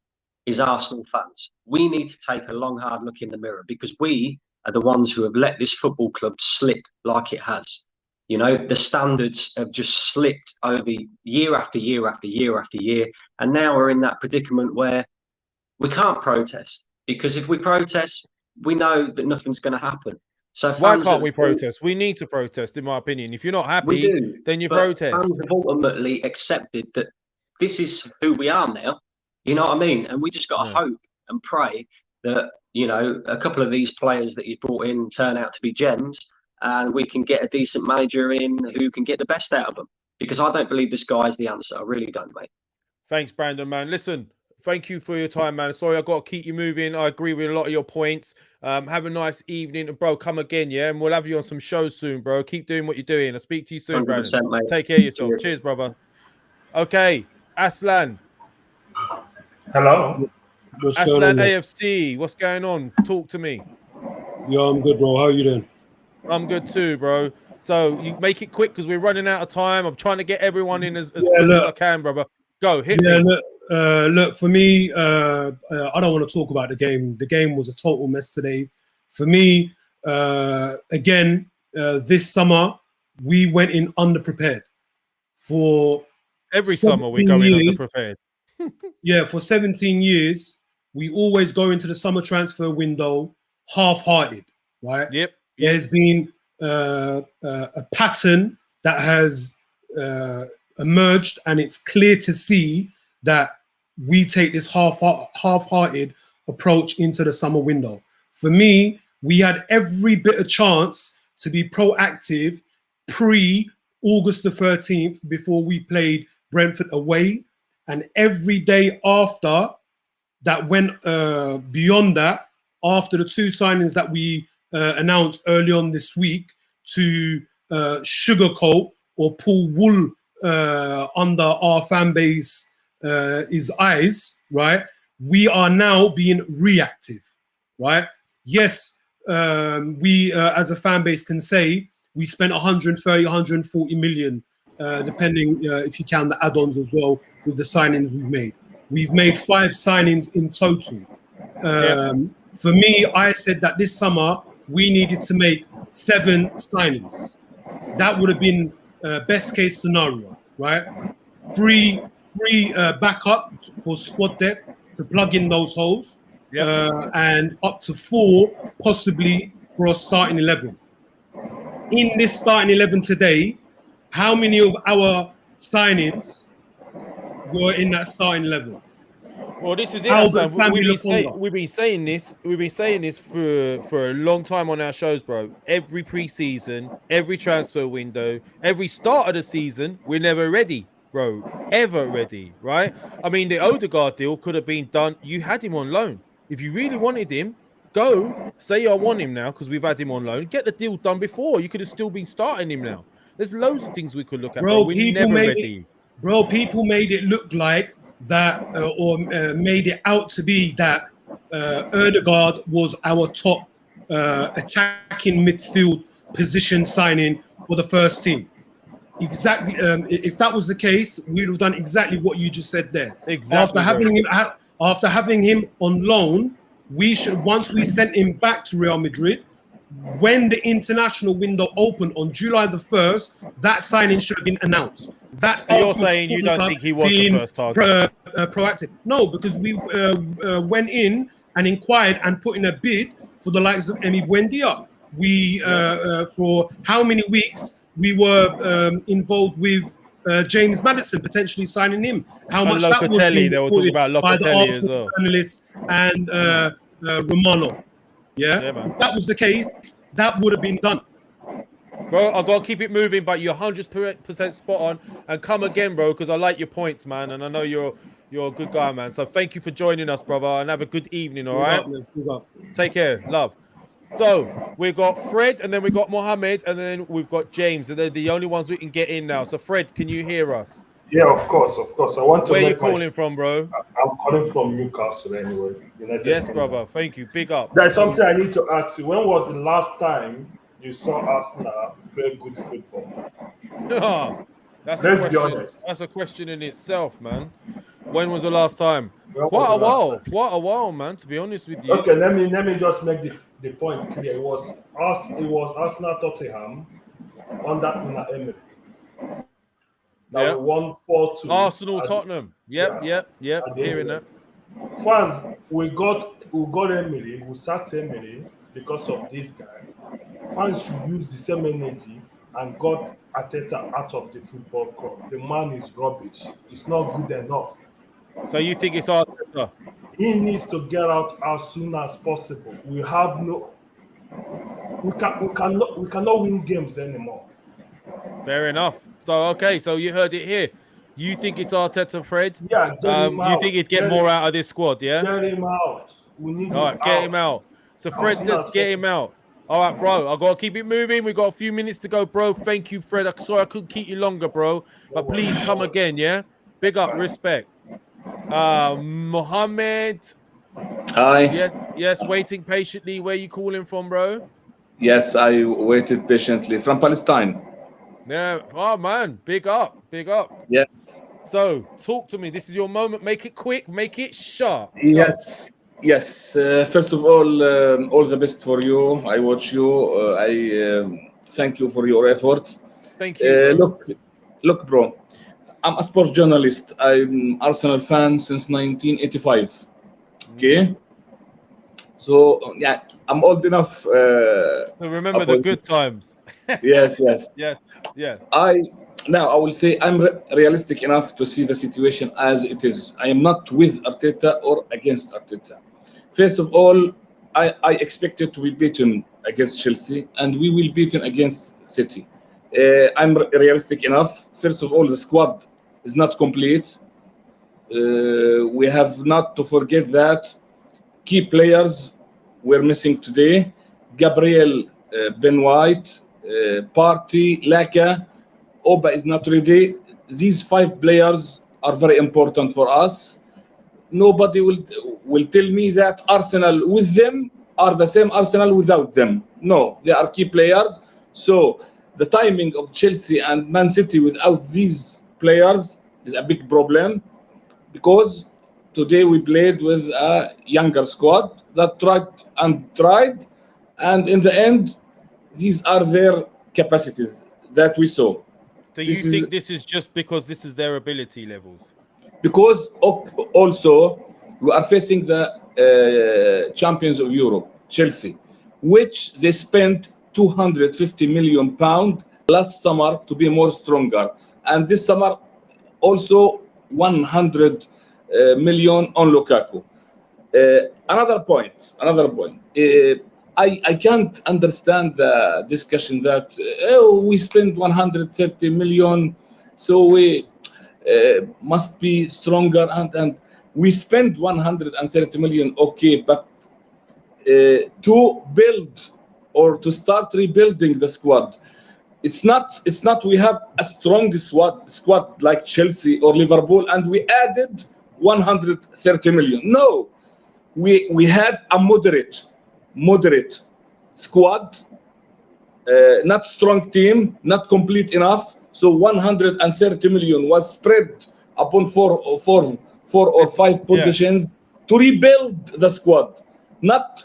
is Arsenal fans. We need to take a long, hard look in the mirror because we are the ones who have let this football club slip like it has. You know, the standards have just slipped over year after year after year after year. And now we're in that predicament where we can't protest because if we protest, we know that nothing's going to happen. So why can't we protest? We need to protest, in my opinion. If you're not happy, then you protest. Fans have ultimately accepted that this is who we are now. You know what I mean? And we just got to hope and pray that, a couple of these players that he's brought in turn out to be gems and we can get a decent manager in who can get the best out of them. Because I don't believe this guy is the answer. I really don't, mate. Thanks, Brandon, man. Listen, thank you for your time, man. Sorry, I've got to keep you moving. I agree with a lot of your points. Have a nice evening. And, bro, come again, yeah? And we'll have you on some shows soon, bro. Keep doing what you're doing. I'll speak to you soon, Brandon. Mate. Take care of yourself. Cheers, brother. Okay, Aslan. Hello. What's Aslan going on, AFC. What's going on? Talk to me. Yo, I'm good, bro. How are you doing? I'm good too, bro. So you make it quick because we're running out of time. I'm trying to get everyone in as quick as I can, brother. Go, hit me. Look, for me, I don't want to talk about the game. The game was a total mess today. For me, again, this summer, we went in underprepared. For every summer, we go in underprepared. Yeah, for 17 years, we always go into the summer transfer window half-hearted, right? Yep. There's been a pattern that has emerged, and it's clear to see that we take this half-hearted approach into the summer window. For me, we had every bit of chance to be proactive pre-August the 13th before we played Brentford away. And every day after that went beyond that, after the two signings that we announced early on this week to sugarcoat or pull wool under our fan base his eyes, right? We are now being reactive, right? Yes, we as a fan base can say we spent 130, 140 million, depending if you count the add-ons as well with the signings we've made. We've made 5 signings in total. For me, I said that this summer we needed to make 7 signings. That would have been best case scenario, right? Free backup for squad depth to plug in those holes. and up to 4 possibly for a starting 11. In this starting 11 today, how many of our signings were in that starting 11? Well, this is it. Hassan. We've been saying this for a long time on our shows, bro. Every preseason, every transfer window, every start of the season, we're never ready, bro. Ever ready, right? I mean, the Odegaard deal could have been done. You had him on loan. If you really wanted him, go say I want him now because we've had him on loan. Get the deal done before. You could have still been starting him now. There's loads of things we could look at, bro. We're never ready. People made it look like that, or made it out to be that Odegaard was our top attacking midfield position signing for the first team. Exactly. If that was the case, we'd have done exactly what you just said there. Exactly. After having him on loan, once we sent him back to Real Madrid, when the international window opened on July the 1st, that signing should have been announced. That's so you're saying you don't think he was the first target? Proactive. No, because we went in and inquired and put in a bid for the likes of Emi Buendia. We, for how many weeks, we were involved with James Maddison, potentially signing him. How much that was being they were talking about by the Locatelli as Arsenal well. journalists and Romano. Yeah, if that was the case, that would have been done. Bro, I've got to keep it moving, but you're 100% spot on. And come again, bro, because I like your points, man. And I know you're a good guy, man. So thank you for joining us, brother. And have a good evening, all right? Take care. Love. So we've got Fred, and then we've got Mohammed, and then we've got James. And they're the only ones we can get in now. So, Fred, can you hear us? Yeah, of course. I want to. Where are you calling from, bro? I'm calling from Newcastle anyway. Yes, brother. Thank you. Big up. There's something I need to ask you. When was the last time you saw Arsenal play good football? Let's be honest. That's a question in itself, man. When was the last time? Quite a while, man. To be honest with you. Okay, let me just make the point clear. It was Arsenal Tottenham under Emery. That we won 4-2. Arsenal Tottenham. Yep. Hearing that. Fans, we got Emery. We sacked Emery because of this guy. Fans should use the same energy and got Arteta out of the football club. The man is rubbish. It's not good enough. So you think it's Arteta? He needs to get out as soon as possible. We cannot win games anymore. Fair enough. So okay, so you heard it here. You think it's Arteta, Fred? Yeah. You think he'd get more out of this squad? Yeah. Get him out. We need. All right, get him out. So Fred says, get him out. All right, bro. I gotta keep it moving. We got a few minutes to go, bro. Thank you, Fred. Sorry I couldn't keep you longer, bro. But please come again, yeah. Big up, respect. Mohammed. Hi. Yes. Waiting patiently. Where you calling from, bro? Yes, I waited patiently from Palestine. Yeah. Oh man, big up. Yes. So talk to me. This is your moment. Make it quick. Make it sharp. Yes. First of all the best for you. I watch you. I thank you for your effort. Thank you. Look, bro. I'm a sports journalist. I'm Arsenal fan since 1985. Okay. So yeah, I'm old enough. So remember the good times. Yes. Yeah. I will say I'm realistic enough to see the situation as it is. I am not with Arteta or against Arteta. First of all, I expected to be beaten against Chelsea, and we will beaten against City. I'm realistic enough. First of all, the squad is not complete. We have not to forget that key players were missing today. Gabriel, Ben White, Partey, Laka, Oba is not ready. These 5 players are very important for us. Nobody will tell me that Arsenal with them are the same Arsenal without them. No, they are key players. So the timing of Chelsea and Man City without these players is a big problem, because today we played with a younger squad that tried, and in the end, these are their capacities that we saw. So you think this is just because this is their ability levels? Because also we are facing the champions of Europe, Chelsea, which they spent 250 million pound last summer to be more stronger, and this summer also 100 million on Lukaku. Another point. I can't understand the discussion that we spent 130 million, so we must be stronger, and we spent 130 million, okay, but to build or to start rebuilding the squad, it's not we have a strong squad like Chelsea or Liverpool and we added 130 million. No, we had a moderate squad, not strong team, not complete enough. So 130 million was spread upon four or five positions to rebuild the squad, not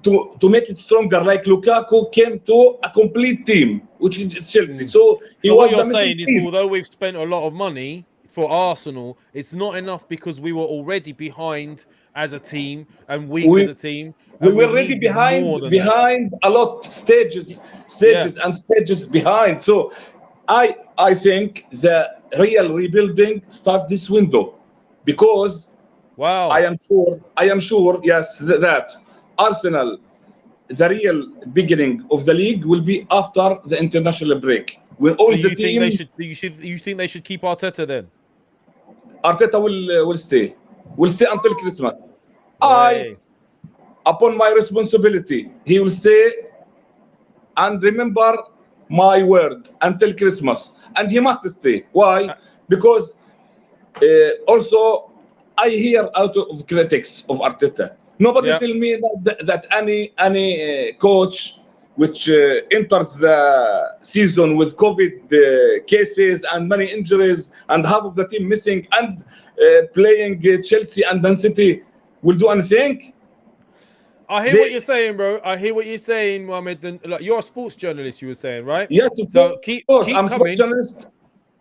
to make it stronger. Like Lukaku came to a complete team, which is Chelsea. So what you're saying is, although we've spent a lot of money for Arsenal, it's not enough because we were already behind as a team and weak as a team. We were already behind a lot, stages behind. So I think the real rebuilding start this window, because I am sure, yes, that Arsenal, the real beginning of the league will be after the international break. When all the team, you think they should keep Arteta then? Arteta will stay until Christmas. Upon my responsibility, he will stay, and remember my word, until Christmas, and he must stay. Why? Because also I hear out of critics of Arteta. Nobody tell me that any coach which enters the season with COVID cases and many injuries and half of the team missing and playing Chelsea and Man City will do anything. I hear what you're saying, bro. I hear what you're saying, Mohammed. And, like, you're a sports journalist, you were saying, right? Yes, so keep I'm coming. sports journalist.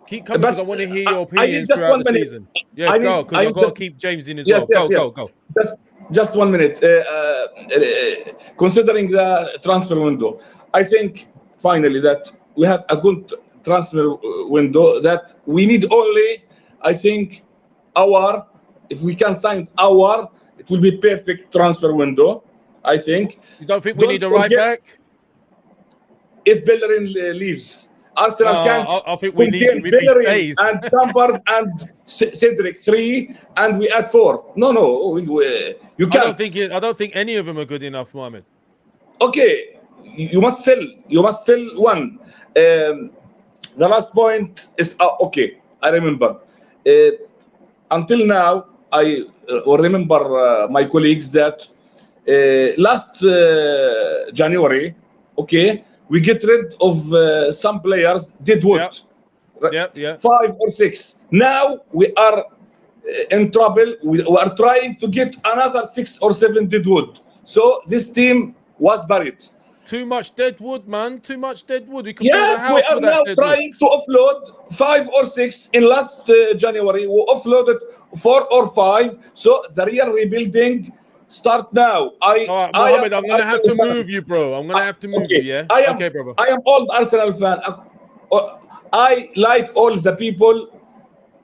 Keep coming because I want to hear your opinions just throughout the 1 minute. season. Yeah, go, because I've got to keep James in as well. Go. Just 1 minute. Considering the transfer window, I think finally that we have a good transfer window, that we need only, I think, if we can sign it will be perfect transfer window, I think. You don't think we need a right back? If Bellerin leaves, Arsenal can't. I think we need him if he stays. And Chambers and Cedric 3, and we add 4. No, you can't. I don't think any of them are good enough, Mohammed. Okay, you must sell one. The last point is okay. I remember. Until now, I remember my colleagues that last January, okay, we get rid of some players, Deadwood. Yeah. 5 or 6. Now we are in trouble. We are trying to get another 6 or 7 Deadwood. So this team was buried. Too much deadwood, man. Too much deadwood. We could yes, build a house we are now trying to offload 5 or 6. In last January, we offloaded 4 or 5. So the real rebuilding start now. All right, Mohammed, I'm going to have to move you, bro. I'm going to have to move you, yeah? Okay, brother. I am old Arsenal fan. I like all the people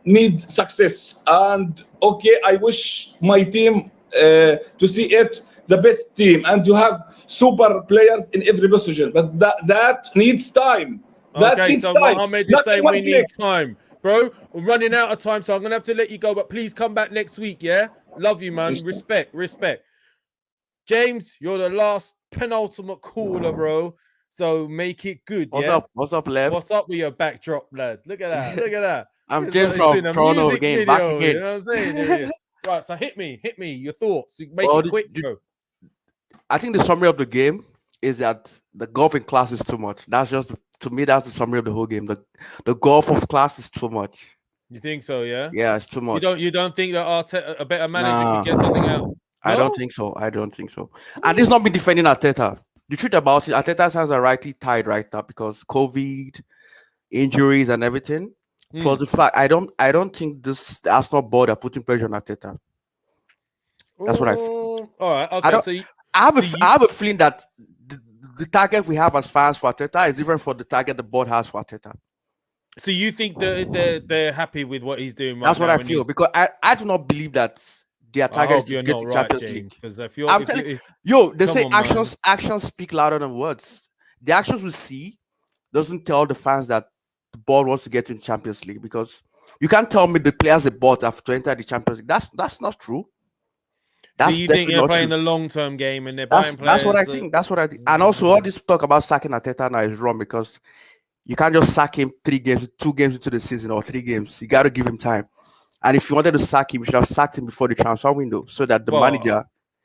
need success. And, okay, I wish my team to see it the best team and to have super players in every position. But that needs time. Mohammed is saying we need time. Bro, we're running out of time, so I'm going to have to let you go. But please come back next week, yeah? Love you, man. Respect. James, you're the last penultimate caller, bro. So make it good, yeah? What's up, Lev? What's up with your backdrop, lad? Look at that. I'm James from Toronto again, back again. You know what I'm saying? Right, so hit me. Your thoughts. Make it quick, bro. I think the summary of the game is that the golfing class is too much. To me, that's the summary of the whole game. The golf of class is too much. You think so, yeah? Yeah, it's too much. You don't think that Arteta, a better manager, could get something out? No? I don't think so. And this not me defending Arteta. The truth about it, Arteta has a righty tied right now because COVID, injuries, and everything. Plus the fact I don't think the Arsenal board are putting pressure on Arteta. That's what I feel. All right. I Okay. don't. So you, I have a, so I have a feeling that the target we have as fans for Arteta is different from the target the board has for Arteta. So you think they're happy with what he's doing right That's now? what I and feel he's- because I do not believe that their I target is hope to you're get not to right, Champions James. League. Because if you're, I'm if telling you, yo, they come say on, man. actions speak louder than words. The actions we see doesn't tell the fans that the board wants to get in Champions League because you can't tell me the players they bought have to enter the Champions League. That's not true. So That's you think definitely they're not playing true. the long-term game and they're buying That's players? what I think. That's what I think. And also, all this talk about sacking Arteta now is wrong because you can't just sack him 2 games into the season or 3 games. You got to give him time. And if you wanted to sack him, you should have sacked him before the transfer window so that the manager.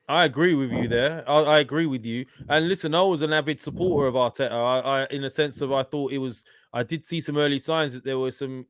I agree with you there. I agree with you. And listen, I was an avid supporter of Arteta. I in a sense of I thought it was. I did see some early signs that there was some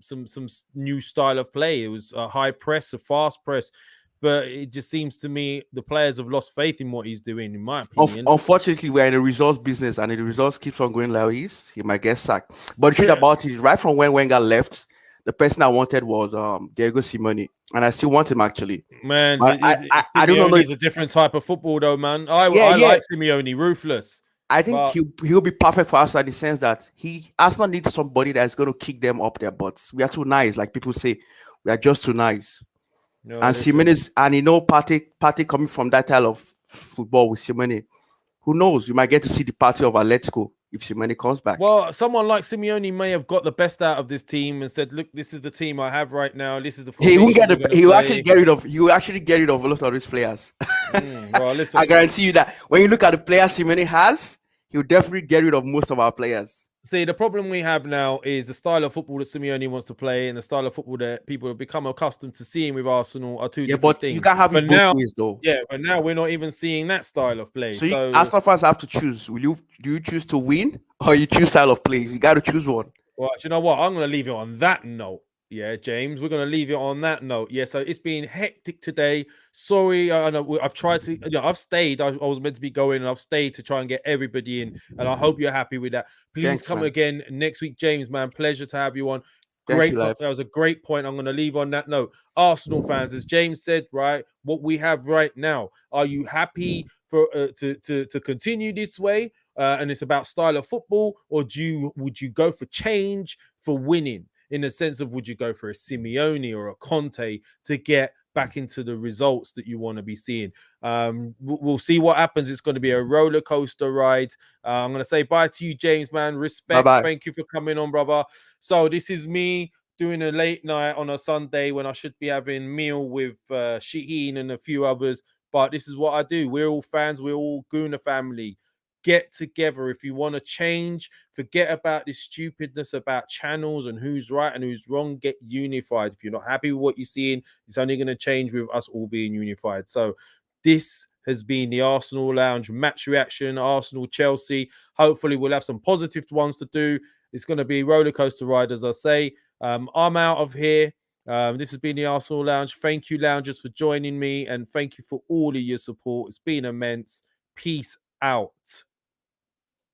new style of play. It was a high press, a fast press. But it just seems to me the players have lost faith in what he's doing, in my opinion. Unfortunately, we're in a results business, and if the results keeps on going like this, he might get sacked. But the truth about it is, right from when Wenger left, the person I wanted was Diego Simeone, and I still want him actually. Man, I don't know. He's a different type of football, though, man. I like Simeone, ruthless. I think he'll be perfect for us in the sense that Arsenal needs somebody that's going to kick them up their butts. We are too nice, like people say. We are just too nice. No, and Simeone and Partey coming from that style of football with Simeone, who knows? You might get to see the party of Atletico if Simeone comes back. Well, someone like Simeone may have got the best out of this team and said, "Look, this is the team I have right now. This is the." He won't get He will actually get rid of. He will actually get rid of a lot of these players. Well, listen, I guarantee you that when you look at the players Simeone has, he'll definitely get rid of most of our players. See, the problem we have now is the style of football that Simeone wants to play and the style of football that people have become accustomed to seeing with Arsenal are two different things. You can't have it both ways, though. Yeah, but now we're not even seeing that style of play. So Arsenal fans have to choose. Do you choose to win or you choose style of play? You got to choose one. Well, you know what? I'm going to leave it on that note. Yeah, James, we're going to leave it on that note. Yeah, so it's been hectic today. Sorry, I know I've tried to, I've stayed. I was meant to be going and I've stayed to try and get everybody in. And I hope you're happy with that. Please come again next week, James, man. Pleasure to have you on. Great. That was a great point. I'm going to leave on that note. Arsenal fans, as James said, right, what we have right now, are you happy for to continue this way? And it's about style of football, or would you go for change for winning? In the sense of, would you go for a Simeone or a Conte to get back into the results that you want to be seeing? We'll see what happens. It's going to be a roller coaster ride. I'm going to say bye to you, James, man. Respect. Bye-bye. Thank you for coming on, brother. So this is me doing a late night on a Sunday when I should be having meal with Shaheen and a few others. But this is what I do. We're all fans. We're all Gooner family. Get together. If you want to change, forget about this stupidness about channels and who's right and who's wrong. Get unified. If you're not happy with what you're seeing, it's only going to change with us all being unified. So this has been the Arsenal Lounge match reaction, Arsenal Chelsea. Hopefully we'll have some positive ones to do. It's going to be roller coaster ride, as I say. I'm out of here. This has been the Arsenal Lounge. Thank you, loungers, for joining me, and thank you for all of your support. It's been immense. Peace out.